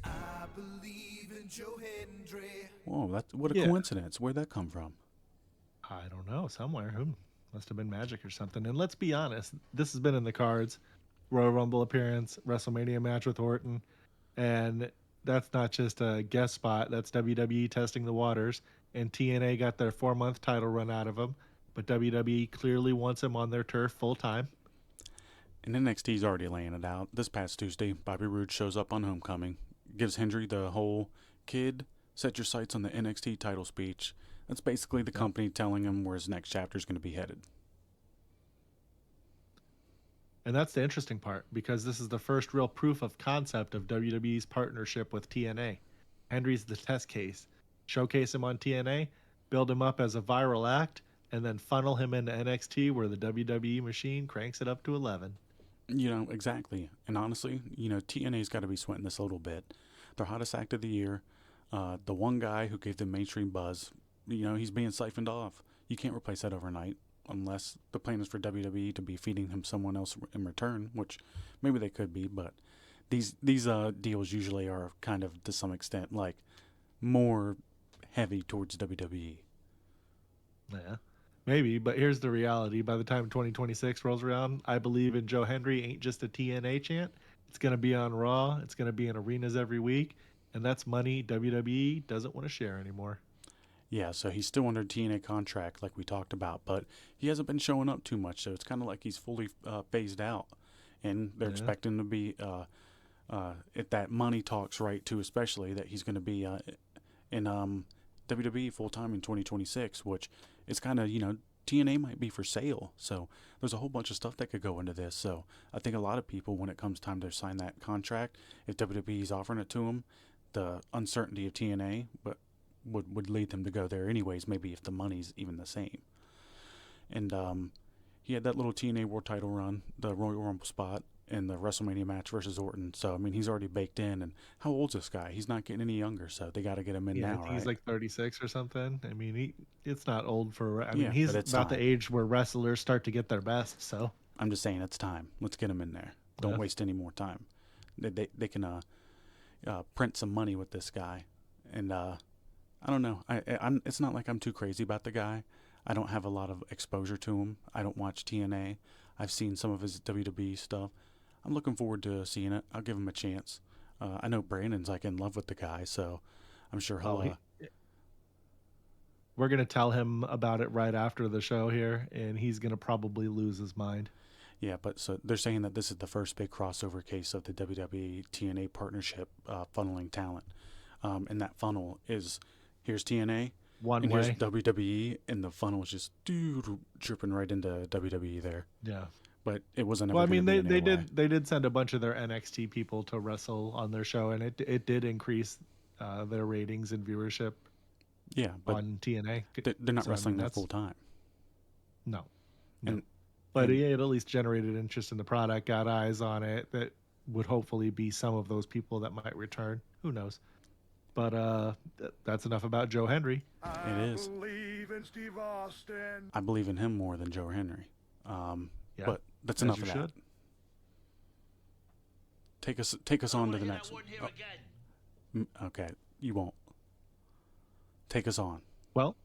I believe in Joe Hendry. Whoa, what a coincidence. Where'd that come from? I don't know, somewhere. Who must have been magic or something. And let's be honest, this has been in the cards. Royal Rumble appearance, WrestleMania match with Orton, and that's not just a guest spot. That's WWE testing the waters, and TNA got their 4-month title run out of him, but WWE clearly wants him on their turf full time. And NXT's already laying it out. This past Tuesday, Bobby Roode shows up on Homecoming, gives Hendry the whole "kid, set your sights on the NXT title" speech. That's basically the company telling him where his next chapter is going to be headed. And that's the interesting part because this is the first real proof of concept of WWE's partnership with TNA. Hendry's the test case. Showcase him on TNA, build him up as a viral act, and then funnel him into NXT where the WWE machine cranks it up to 11. Exactly. And honestly, TNA's got to be sweating this a little bit. Their hottest act of the year, the one guy who gave them mainstream buzz, he's being siphoned off. You can't replace that overnight unless the plan is for WWE to be feeding him someone else in return, which maybe they could be, but these deals usually are kind of, to some extent, like more heavy towards WWE. Yeah, maybe, but here's the reality. By the time 2026 rolls around, I believe in Joe Hendry ain't just a TNA chant. It's going to be on Raw. It's going to be in arenas every week, and that's money WWE doesn't want to share anymore. Yeah, so he's still under TNA contract, like we talked about, but he hasn't been showing up too much, so it's kind of like he's fully phased out, and they're expecting to be if that money talks right too, especially that he's going to be in WWE full time in 2026, which is kind of TNA might be for sale, so there's a whole bunch of stuff that could go into this. So I think a lot of people, when it comes time to sign that contract, if WWE is offering it to them, the uncertainty of TNA, but would lead them to go there anyways, maybe if the money's even the same. And he had that little TNA World title run, the Royal Rumble spot, and the WrestleMania match versus Orton. So, I mean, he's already baked in. And how old's this guy? He's not getting any younger, so they got to get him in now, I think right? he's like 36 or something. I mean, it's not old for. I mean, Yeah, he's but it's about the time. age where wrestlers start to get their best. So I'm just saying it's time. Let's get him in there. Don't waste any more time. They can print some money with this guy. And I don't know. It's not like I'm too crazy about the guy. I don't have a lot of exposure to him. I don't watch TNA. I've seen some of his WWE stuff. I'm looking forward to seeing it. I'll give him a chance. I know Brandon's like in love with the guy, so I'm sure he'll. We're gonna tell him about it right after the show here, and he's gonna probably lose his mind. Yeah, but so they're saying that this is the first big crossover case of the WWE TNA partnership funneling talent, and that funnel is here's TNA. One way. Here's WWE, and the funnel is just dripping right into WWE there. Yeah. But it wasn't. Well, I mean, they did send a bunch of their NXT people to wrestle on their show, and it did increase their ratings and viewership. Yeah, but on TNA, they're not wrestling that full time. No. But it at least generated interest in the product, got eyes on it. That would hopefully be some of those people that might return. Who knows? But that's enough about Joe Hendry. It is. I believe in him more than Joe Hendry. But that's enough of that. Should. Take us on to the next one. Okay, you won't. Take us on. Well,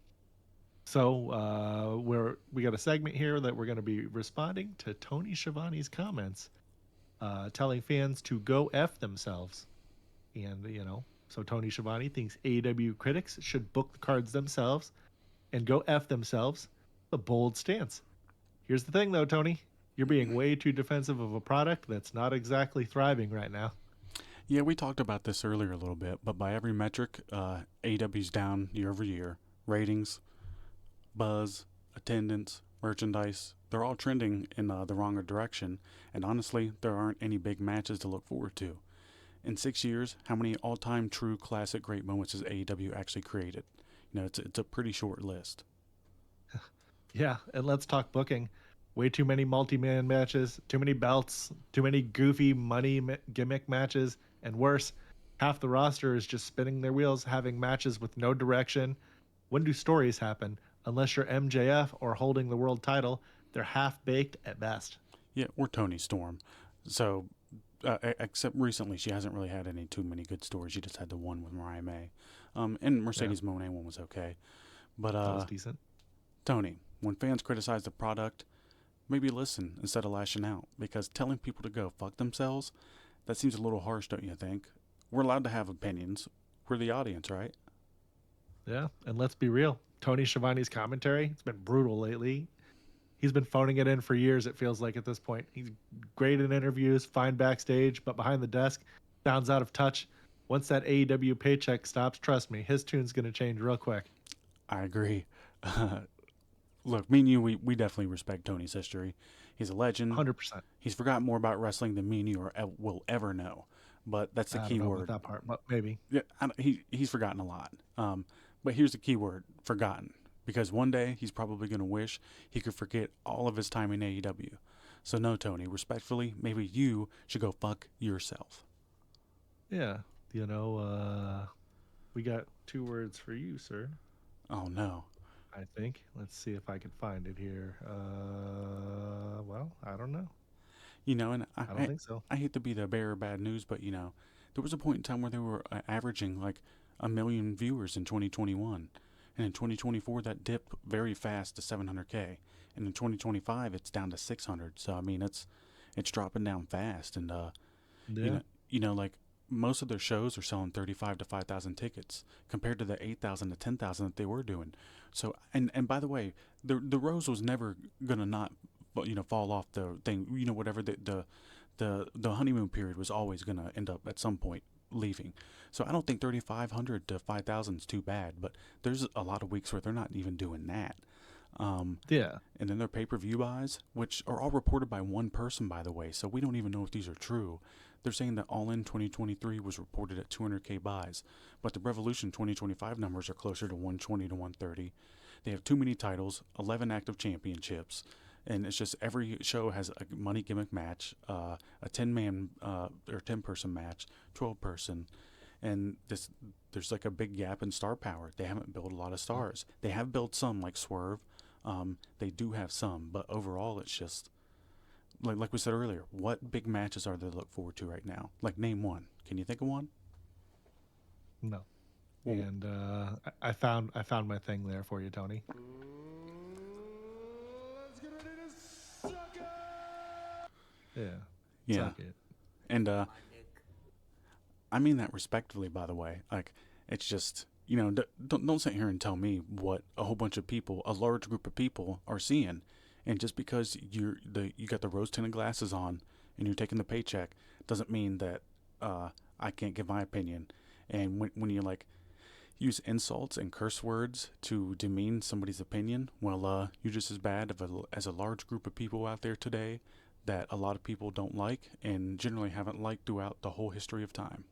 so we got a segment here that we're going to be responding to Tony Schiavone's comments, telling fans to go F themselves. And, so Tony Schiavone thinks AEW critics should book the cards themselves and go F themselves. A bold stance. Here's the thing, though, Tony. You're being way too defensive of a product that's not exactly thriving right now. Yeah, we talked about this earlier a little bit, but by every metric, AEW's down year over year. Ratings, buzz, attendance, merchandise, they're all trending in the wrong direction. And honestly, there aren't any big matches to look forward to. In 6 years, how many all-time true classic great moments has AEW actually created? It's a pretty short list. Yeah, and let's talk booking. Way too many multi-man matches, too many belts, too many goofy money gimmick matches, and worse, half the roster is just spinning their wheels having matches with no direction. When do stories happen? Unless you're MJF or holding the world title, they're half-baked at best. Yeah, or Toni Storm. So, except recently, she hasn't really had too many good stories. She just had the one with Mariah May. And Mercedes Moné one was okay. But, that was decent. Tony, when fans criticize the product, maybe listen instead of lashing out, because telling people to go fuck themselves, that seems a little harsh, don't you think? We're allowed to have opinions. We're the audience, right? Yeah, and let's be real. Tony Schiavone's commentary, it's been brutal lately. He's been phoning it in for years, it feels like at this point. He's great in interviews, fine backstage, but behind the desk, sounds out of touch. Once that AEW paycheck stops, trust me, his tune's going to change real quick. I agree. Look, me and you, we definitely respect Tony's history. He's a legend. 100%. He's forgotten more about wrestling than me and you will ever know. But that's the I key don't know word. about that part, but maybe. Yeah, he's forgotten a lot. But here's the key word: forgotten. Because one day he's probably going to wish he could forget all of his time in AEW. So no, Tony, respectfully, maybe you should go fuck yourself. Yeah, we got 2 words for you, sir. Oh no. I think. Let's see if I can find it here. Well, I don't know. And I don't think so. I hate to be the bearer of bad news, but there was a point in time where they were averaging like 1 million viewers in 2021. And in 2024, that dipped very fast to 700K. And in 2025, it's down to 600. So I mean, it's dropping down fast. And Yeah. like most of their shows are selling 35 to 5,000 tickets compared to the 8,000 to 10,000 that they were doing. So and by the way, the Rose was never gonna not fall off the thing. Whatever the honeymoon period was always gonna end up at some point leaving. So I don't think 3,500 to 5,000 is too bad, but there's a lot of weeks where they're not even doing that. Yeah. And then their pay-per-view buys, which are all reported by one person, by the way, so we don't even know if these are true. They're saying that All In 2023 was reported at 200K buys, but the Revolution 2025 numbers are closer to 120 to 130. They have too many titles, 11 active championships, and it's just every show has a money gimmick match, a 10-man or 10-person match, 12-person, and there's like a big gap in star power. They haven't built a lot of stars. They have built some, like Swerve. They do have some, but overall, it's just like we said earlier. What big matches are there to look forward to right now? Like, name one. Can you think of one? No. Well, And I found my thing there for you, Tony. Let's get ready to suck it. Yeah. yeah, Suck it. and I mean that respectfully, by the way. Like, it's just don't sit here and tell me what a whole bunch of people, a large group of people, are seeing, and just because you got the rose tinted glasses on and you're taking the paycheck doesn't mean that I can't give my opinion. And when you like use insults and curse words to demean somebody's opinion, well, you're just as bad as a large group of people out there today that a lot of people don't like and generally haven't liked throughout the whole history of time.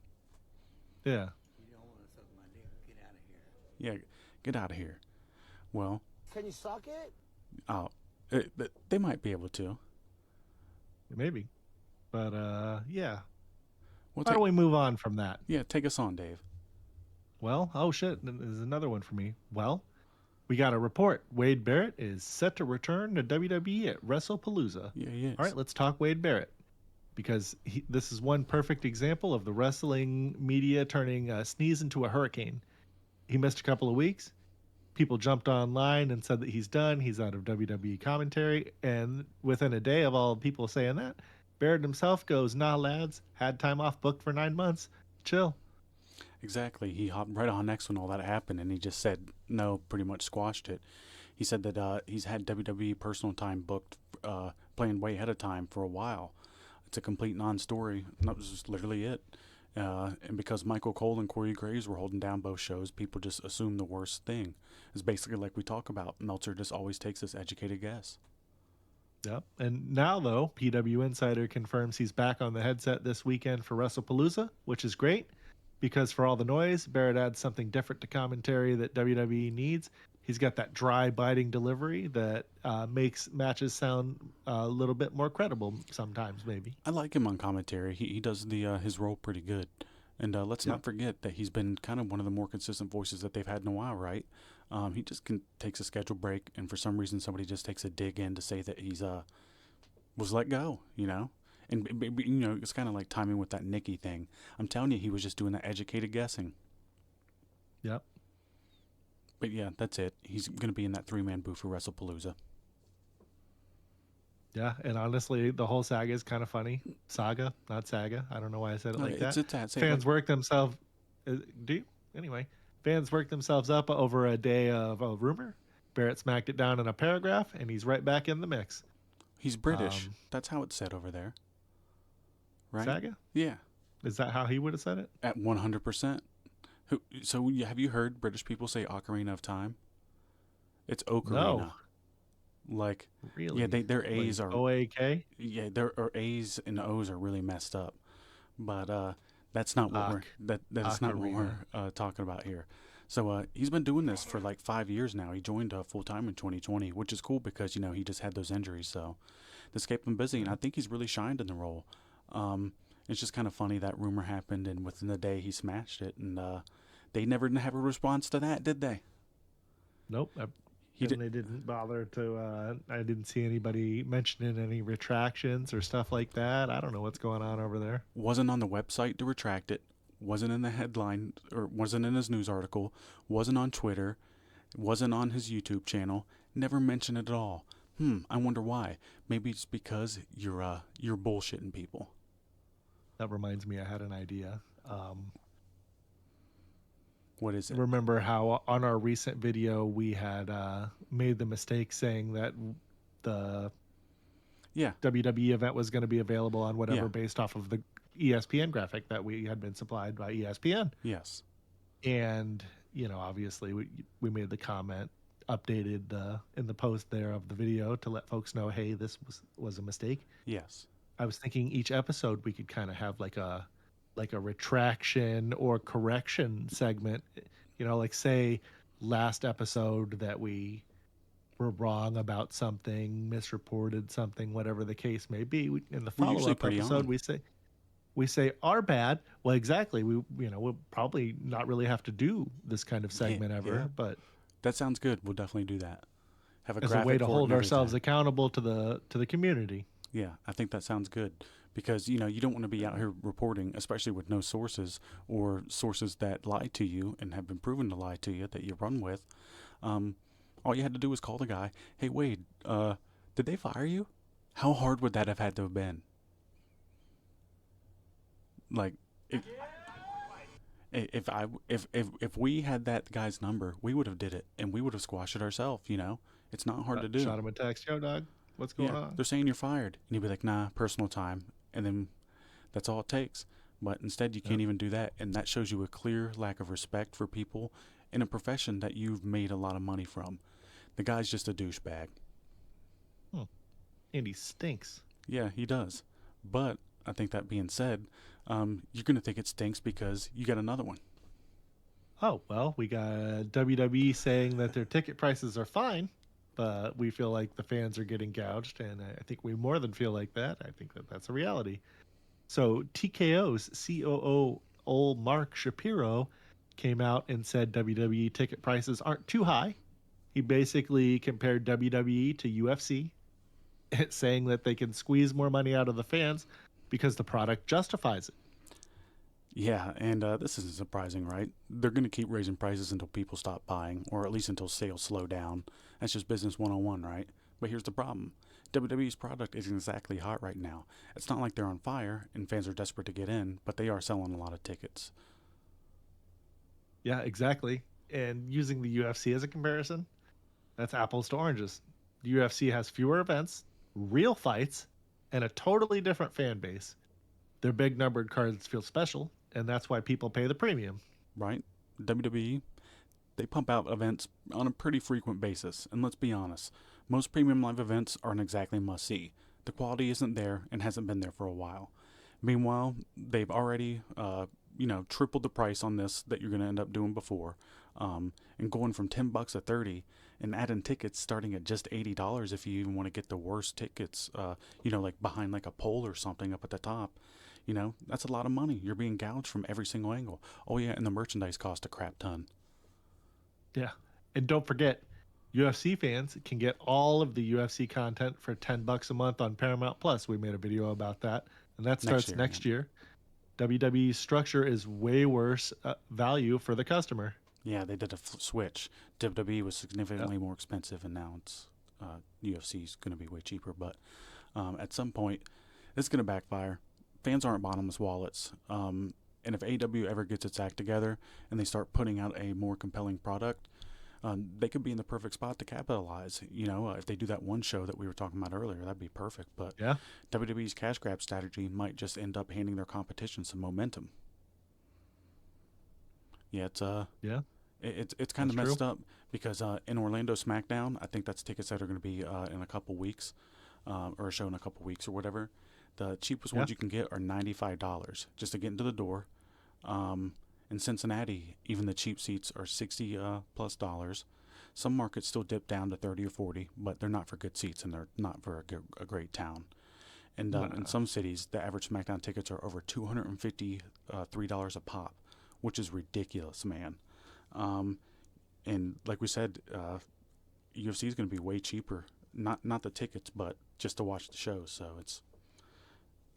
Yeah. You don't want to suck my dick. Get out of here. Yeah, get out of here. Well, Can you suck it? oh, they might be able to. Maybe. But yeah. We'll How do we move on from that? Yeah, take us on, Dave. Well, oh shit, there's another one for me. Well, we got a report. Wade Barrett is set to return to WWE at WrestlePalooza. Yeah, he is. All right, let's talk Wade Barrett, because this is one perfect example of the wrestling media turning a sneeze into a hurricane. He missed a couple of weeks. People jumped online and said that he's done. He's out of WWE commentary. And within a day of all people saying that, Barrett himself goes, "Nah, lads, had time off booked for 9 months. Chill." Exactly. He hopped right on next when all that happened, and he just said no, pretty much squashed it. He said that he's had WWE personal time booked, playing way ahead of time for a while. It's a complete non-story. And that was just literally it. And because Michael Cole and Corey Graves were holding down both shows, people just assumed the worst thing. It's basically like we talk about. Meltzer just always takes this educated guess. Yep. And now, though, PW Insider confirms he's back on the headset this weekend for WrestlePalooza, which is great, because for all the noise, Barrett adds something different to commentary that WWE needs. He's got that dry, biting delivery that makes matches sound a little bit more credible sometimes, maybe. I like him on commentary. He does his role pretty good. And let's not forget that he's been kind of one of the more consistent voices that they've had in a while, right? He just takes a schedule break, and for some reason somebody just takes a dig in to say that he's was let go, And it's kind of like timing with that Nikki thing. I'm telling you, he was just doing that educated guessing. Yep. But yeah, that's it. He's going to be in that 3-man booth for WrestlePalooza. Yeah, and honestly, the whole saga is kind of funny. Saga, not saga. I don't know why I said it like that. It's that. Say Fans like, work themselves. Do you? Anyway, fans work themselves up over a day of a rumor. Barrett smacked it down in a paragraph, and he's right back in the mix. he's British. That's how it's said over there. Right? Saga? Yeah. Is that how he would have said it? At 100%. So have you heard British people say Ocarina of Time? It's Ocarina. No. Like, Really? yeah, their A's Like are OAK? yeah, their A's and O's are really messed up. But that's not what that's not what we're talking about here. So he's been doing this for like 5 years now. He joined full time in 2020, which is cool because he just had those injuries, so this kept him busy, and I think he's really shined in the role. It's just kind of funny that rumor happened, and within the day he smashed it, and they never didn't have a response to that, did they? Nope. They didn't bother to. I didn't see anybody mentioning any retractions or stuff like that. I don't know what's going on over there. Wasn't on the website to retract it, wasn't in the headline, or wasn't in his news article, wasn't on Twitter, wasn't on his YouTube channel, never mentioned it at all. I wonder why. Maybe it's because you're bullshitting people. That reminds me, I had an idea. What is it? Remember how on our recent video we had made the mistake saying that the Yeah. WWE event was going to be available on whatever Yeah. based off of the ESPN graphic that we had been supplied by ESPN. Yes. And, obviously we made the comment, updated in the post there of the video to let folks know, hey, this was a mistake. Yes. I was thinking each episode we could kind of have like a retraction or correction segment, like say last episode that we were wrong about something, misreported something, whatever the case may be. In the We're usually follow-up pretty episode, on. we say our bad. Well, exactly. We'll probably not really have to do this kind of segment ever, yeah. but That sounds good. We'll definitely do that. Have a as a graphic way to for it hold and ourselves everything. accountable to the community. Yeah, I think that sounds good because you don't want to be out here reporting, especially with no sources or sources that lie to you and have been proven to lie to you that you run with. All you had to do was call the guy. Hey, Wade, did they fire you? How hard would that have had to have been? Like, if we had that guy's number, we would have did it and we would have squashed it ourselves. It's not hard to do. Shot him a text, yo, dog. What's going on? They're saying you're fired. And you'd be like, nah, personal time. And then that's all it takes. But instead, you can't even do that. And that shows you a clear lack of respect for people in a profession that you've made a lot of money from. The guy's just a douchebag. And he stinks. Yeah, he does. But I think that being said, you're going to think it stinks because you got another one. Oh, well, we got WWE saying that their ticket prices are fine, but we feel like the fans are getting gouged, and I think we more than feel like that. I think that that's a reality. So TKO's COO, old Mark Shapiro, came out and said WWE ticket prices aren't too high. He basically compared WWE to UFC, saying that they can squeeze more money out of the fans because the product justifies it. Yeah, and this isn't surprising, right? They're going to keep raising prices until people stop buying, or at least until sales slow down. That's just business 101, right? But here's the problem. WWE's product isn't exactly hot right now. It's not like they're on fire and fans are desperate to get in, but they are selling a lot of tickets. Yeah, exactly. And using the UFC as a comparison, that's apples to oranges. The UFC has fewer events, real fights, and a totally different fan base. Their big numbered cards feel special, and that's why people pay the premium. Right? WWE, they pump out events on a pretty frequent basis, and let's be honest, most premium live events aren't exactly must-see. The quality isn't there and hasn't been there for a while. Meanwhile, they've already, tripled the price on this that you're going to end up doing before, and going from $10 to $30, and adding tickets starting at just $80 if you even want to get the worst tickets, like behind like a pole or something up at the top. That's a lot of money. You're being gouged from every single angle. Oh yeah, and the merchandise cost a crap ton. Yeah. And don't forget, UFC fans can get all of the UFC content for $10 a month on Paramount Plus. We made a video about that, and that starts next year. WWE's structure is way worse value for the customer. Yeah, they did a switch. WWE was Yep. significantly more expensive, and now it's UFC's going to be way cheaper. But at some point, it's going to backfire. Fans aren't bottomless wallets. And if AEW ever gets its act together and they start putting out a more compelling product, they could be in the perfect spot to capitalize. If they do that one show that we were talking about earlier, that'd be perfect. But Yeah. WWE's cash grab strategy might just end up handing their competition some momentum. Yeah, Yeah. it's kind That's of true. messed up because in Orlando SmackDown, I think that's tickets that are going to be in a couple weeks, or a show in a couple weeks or whatever. The cheapest Yeah. ones you can get are $95 just to get into the door. In Cincinnati, even the cheap seats are 60 plus dollars. Some markets still dip down to 30 or 40, but they're not for good seats and they're not for a great town. And in Nah. some cities, the average SmackDown tickets are over $253 a pop, which is ridiculous, man. Um, and like we said, UFC is going to be way cheaper. Not the tickets, but just to watch the shows. So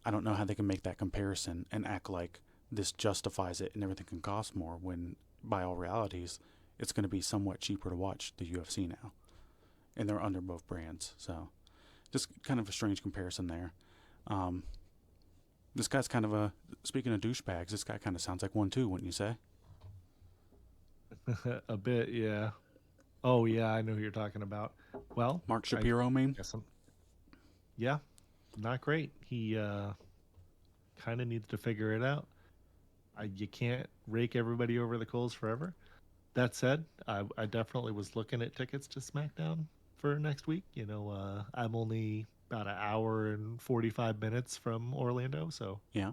I don't know how they can make that comparison and act like this justifies it and everything can cost more when, by all realities, it's going to be somewhat cheaper to watch the UFC now, and they're under both brands. So just kind of a strange comparison there. Um, this guy's kind of speaking of douchebags, this guy kind of sounds like one too, wouldn't you say? A bit, yeah. Oh, yeah, I know who you're talking about. Well, Mark I Shapiro, mean? guess yeah, not great. He kind of needs to figure it out. You can't rake everybody over the coals forever. That said, I definitely was looking at tickets to SmackDown for next week. I'm only about an hour and 45 minutes from Orlando, so Yeah.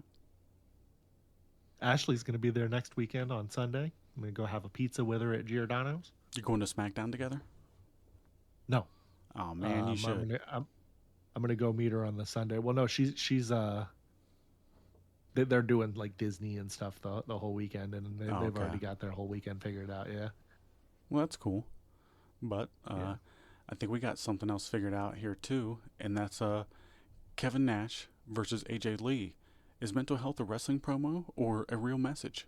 Ashley's going to be there next weekend on Sunday. I'm going to go have a pizza with her at Giordano's. You're going to SmackDown together? No, Oh man, you I'm should. gonna I'm gonna go meet her on the Sunday. Well, no, she's they're doing like Disney and stuff the whole weekend, and Oh, they've okay. already got their whole weekend figured out. Yeah, Well, that's cool. But yeah. I think we got something else figured out here too, and that's Kevin Nash versus AJ Lee. Is mental health a wrestling promo or a real message?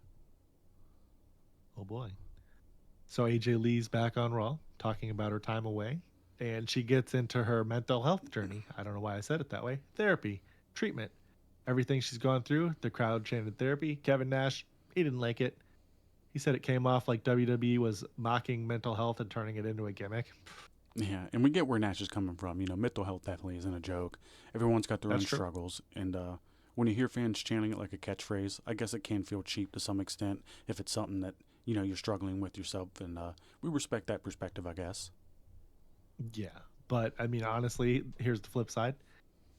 Oh boy. So AJ Lee's back on Raw talking about her time away, and she gets into her mental health journey. I don't know why I said it that way. Therapy, treatment, everything she's gone through. The crowd chanted therapy. Kevin Nash, he didn't like it. He said it came off like WWE was mocking mental health and turning it into a gimmick. Yeah, and we get where Nash is coming from. Mental health definitely isn't a joke. Everyone's got their That's own true. struggles, and when you hear fans chanting it like a catchphrase, I guess it can feel cheap to some extent if it's something that you're struggling with yourself, and we respect that perspective, I guess. Yeah. But I mean, honestly, here's the flip side.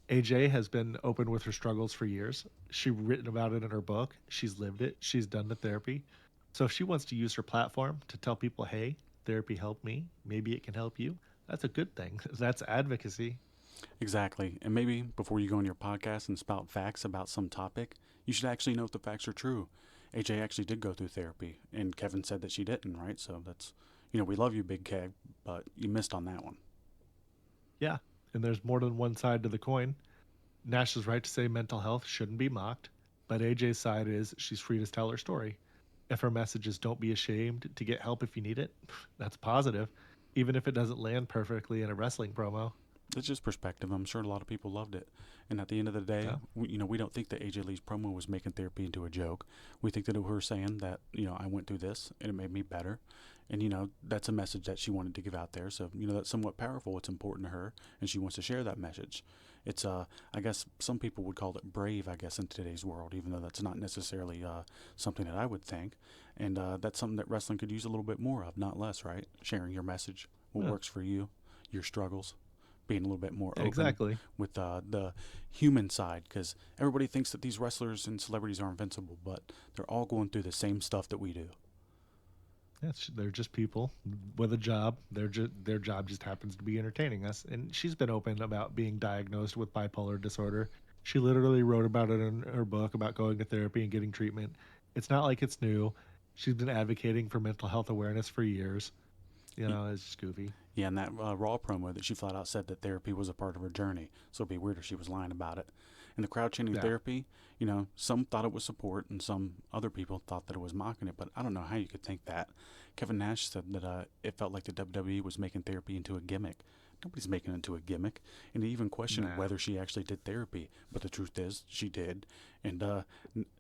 AJ has been open with her struggles for years. She's written about it in her book. She's lived it. She's done the therapy. So if she wants to use her platform to tell people, hey, therapy helped me, maybe it can help you, that's a good thing. That's advocacy. Exactly, and maybe before you go on your podcast and spout facts about some topic, you should actually know if the facts are true. AJ actually did go through therapy, and Kevin said that she didn't, right? So that's, we love you, Big Kev, but you missed on that one. Yeah. And there's more than one side to the coin. Nash is right to say mental health shouldn't be mocked, but AJ's side is she's free to tell her story. If her message is don't be ashamed to get help if you need it, that's positive, even if it doesn't land perfectly in a wrestling promo. It's just perspective. I'm sure a lot of people loved it. And at the end of the day, Yeah. we don't think that AJ Lee's promo was making therapy into a joke. We think that it was her saying that, I went through this and it made me better. And, that's a message that she wanted to give out there. So, that's somewhat powerful. It's important to her and she wants to share that message. It's, I guess some people would call it brave, I guess, in today's world, even though that's not necessarily something that I would think. And that's something that wrestling could use a little bit more of, not less, right? Sharing your message, what Yeah. works for you, your struggles, being a little bit more Yeah, open exactly. with the human side, because everybody thinks that these wrestlers and celebrities are invincible, but they're all going through the same stuff that we do. Yeah, they're just people with a job. Their job just happens to be entertaining us. And she's been open about being diagnosed with bipolar disorder. She literally wrote about it in her book about going to therapy and getting treatment. It's not like it's new. She's been advocating for mental health awareness for years. Y- It's just goofy. Yeah, and that Raw promo that she flat out said that therapy was a part of her journey, so it'd be weird if she was lying about it. And the crowd chanting Yeah. therapy, some thought it was support and some other people thought that it was mocking it, but I don't know how you could think that. Kevin Nash said that it felt like the WWE was making therapy into a gimmick. Nobody's making it into a gimmick. And he even questioned Nah. whether she actually did therapy. But the truth is, she did. And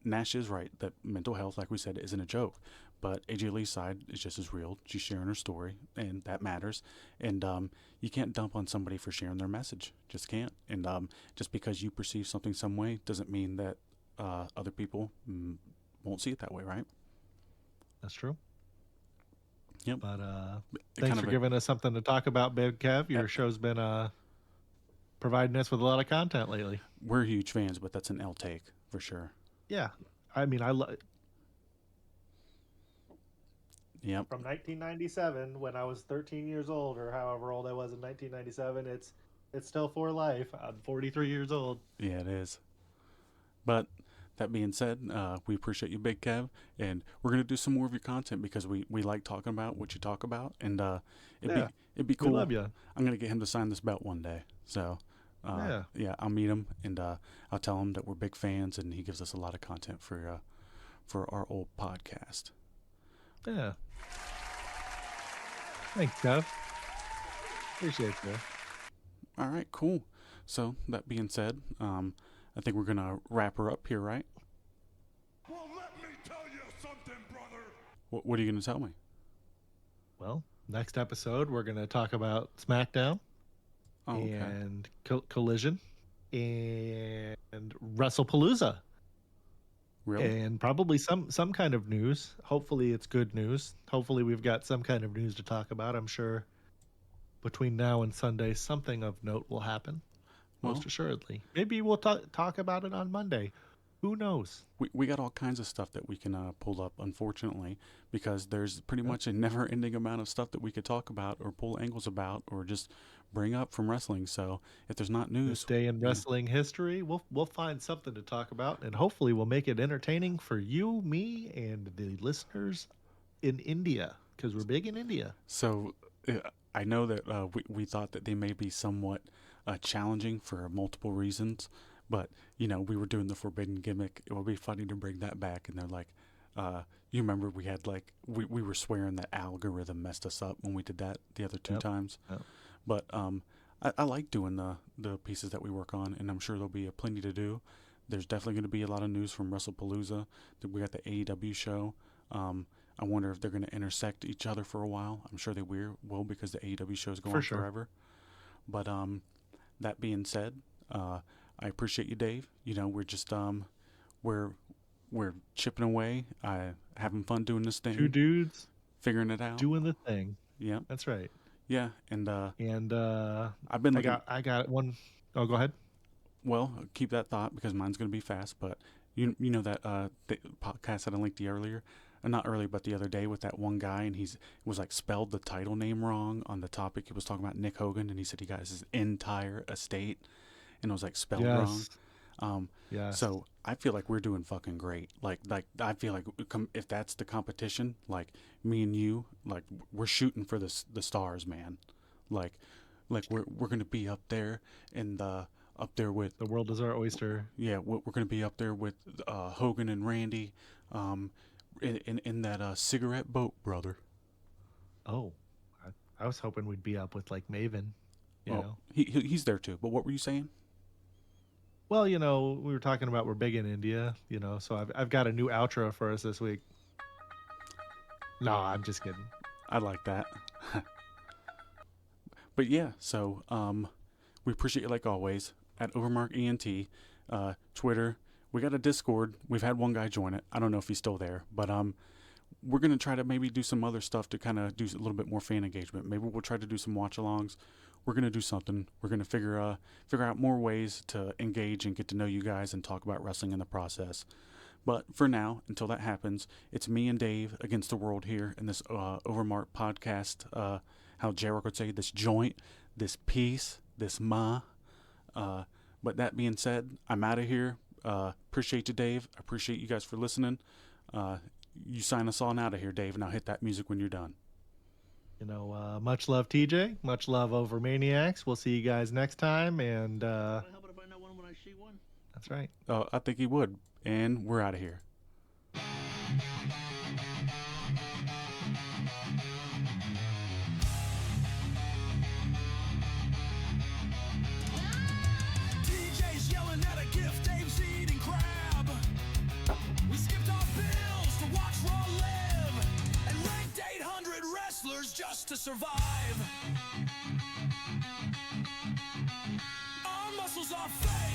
Nash is right that mental health, like we said, isn't a joke. But AJ Lee's side is just as real. She's sharing her story, and that matters. And you can't dump on somebody for sharing their message. Just can't. And just because you perceive something some way doesn't mean that other people won't see it that way, right? That's true. Yep. But It thanks kind for of giving us something to talk about, Big Kev. Your show's been providing us with a lot of content lately. We're huge fans, but that's an L take for sure. Yeah. I mean, Yep. From 1997, when I was 13 years old, or however old I was in 1997, it's still for life. I'm 43 years old. Yeah, it is. But that being said, we appreciate you, Big Kev, and we're gonna do some more of your content because we like talking about what you talk about, and it'd be cool. We love you. I'm gonna get him to sign this belt one day. So yeah, I'll meet him and I'll tell him that we're big fans, and he gives us a lot of content for our old podcast. Yeah. Thanks, Kev. Appreciate you. All right, cool. So that being said, I think we're gonna wrap her up here, right? Well, let me tell you something, brother. What are you gonna tell me? Well, next episode, we're going to talk about SmackDown Oh, okay. and Collision and WrestlePalooza. Really? And probably some kind of news. Hopefully it's good news. Hopefully we've got some kind of news to talk about. I'm sure between now and Sunday something of note will happen. Most Well- assuredly. Maybe we'll talk about it on Monday. Who knows? We got all kinds of stuff that we can pull up, unfortunately, because there's pretty much a never-ending amount of stuff that we could talk about or pull angles about or just bring up from wrestling. So if there's not This news, day in wrestling history, we'll find something to talk about, and hopefully we'll make it entertaining for you, me, and the listeners in India, because we're big in India. so I know that we thought that they may be somewhat challenging for multiple reasons, but we were doing the forbidden gimmick. It would be funny to bring that back, and they're like, you remember we had we were swearing that algorithm messed us up when we did that the other two Yep. times. Yep. But I like doing the pieces that we work on, and I'm sure there'll be plenty to do. There's definitely going to be a lot of news from WrestlePalooza. We got the AEW show. I wonder if they're going to intersect each other for a while. I'm sure they will because the AEW show is going For on sure. forever. But that being said, I appreciate you, Dave. We're just we're chipping away, having fun doing this thing, Two dudes figuring it out. doing the thing. Yeah, That's right. yeah, and And I've been looking. I got one. Oh, go ahead. Well, keep that thought because mine's going to be fast. But you know that the podcast that I linked to you earlier, not earlier, but the other day with that one guy, and it was like spelled the title name wrong on the topic. He was talking about Nick Hogan, and he said he got his entire estate, and it was like spelled wrong. Yes. So I feel like we're doing fucking great. Like I feel like if that's the competition, like me and you, like we're shooting for the stars, man. Like we're gonna be up there and up there with The world is our oyster. yeah, we're gonna be up there with Hogan and Randy, in that cigarette boat, brother. Oh, I was hoping we'd be up with like Maven. You Oh, know. he's there too. But what were you saying? Well, we were talking about we're big in India. So I've got a new outro for us this week. No, I'm just kidding. I like that. But yeah, so we appreciate you like always at OverMark ENT, Twitter. We got a Discord. We've had one guy join it. I don't know if he's still there, but we're gonna try to maybe do some other stuff to kind of do a little bit more fan engagement. Maybe we'll try to do some watch-alongs. We're gonna do something. We're gonna figure out more ways to engage and get to know you guys and talk about wrestling in the process. But for now, until that happens, it's me and Dave against the world here in this OverMark podcast. How Jericho would say, this joint, this piece, this ma. But that being said, I'm out of here. Appreciate you, Dave. I appreciate you guys for listening. You sign us on out of here, Dave, and I'll hit that music when you're done. Much love, TJ. Much love, Overmaniacs. We'll see you guys next time. And How about if I know one when I see one? That's right. I think he would. And we're out of here. DJ's yelling at a gift, Dave's eating crab. We skipped our bills to watch Raw live and ranked 800 wrestlers just to survive. Our muscles are fake.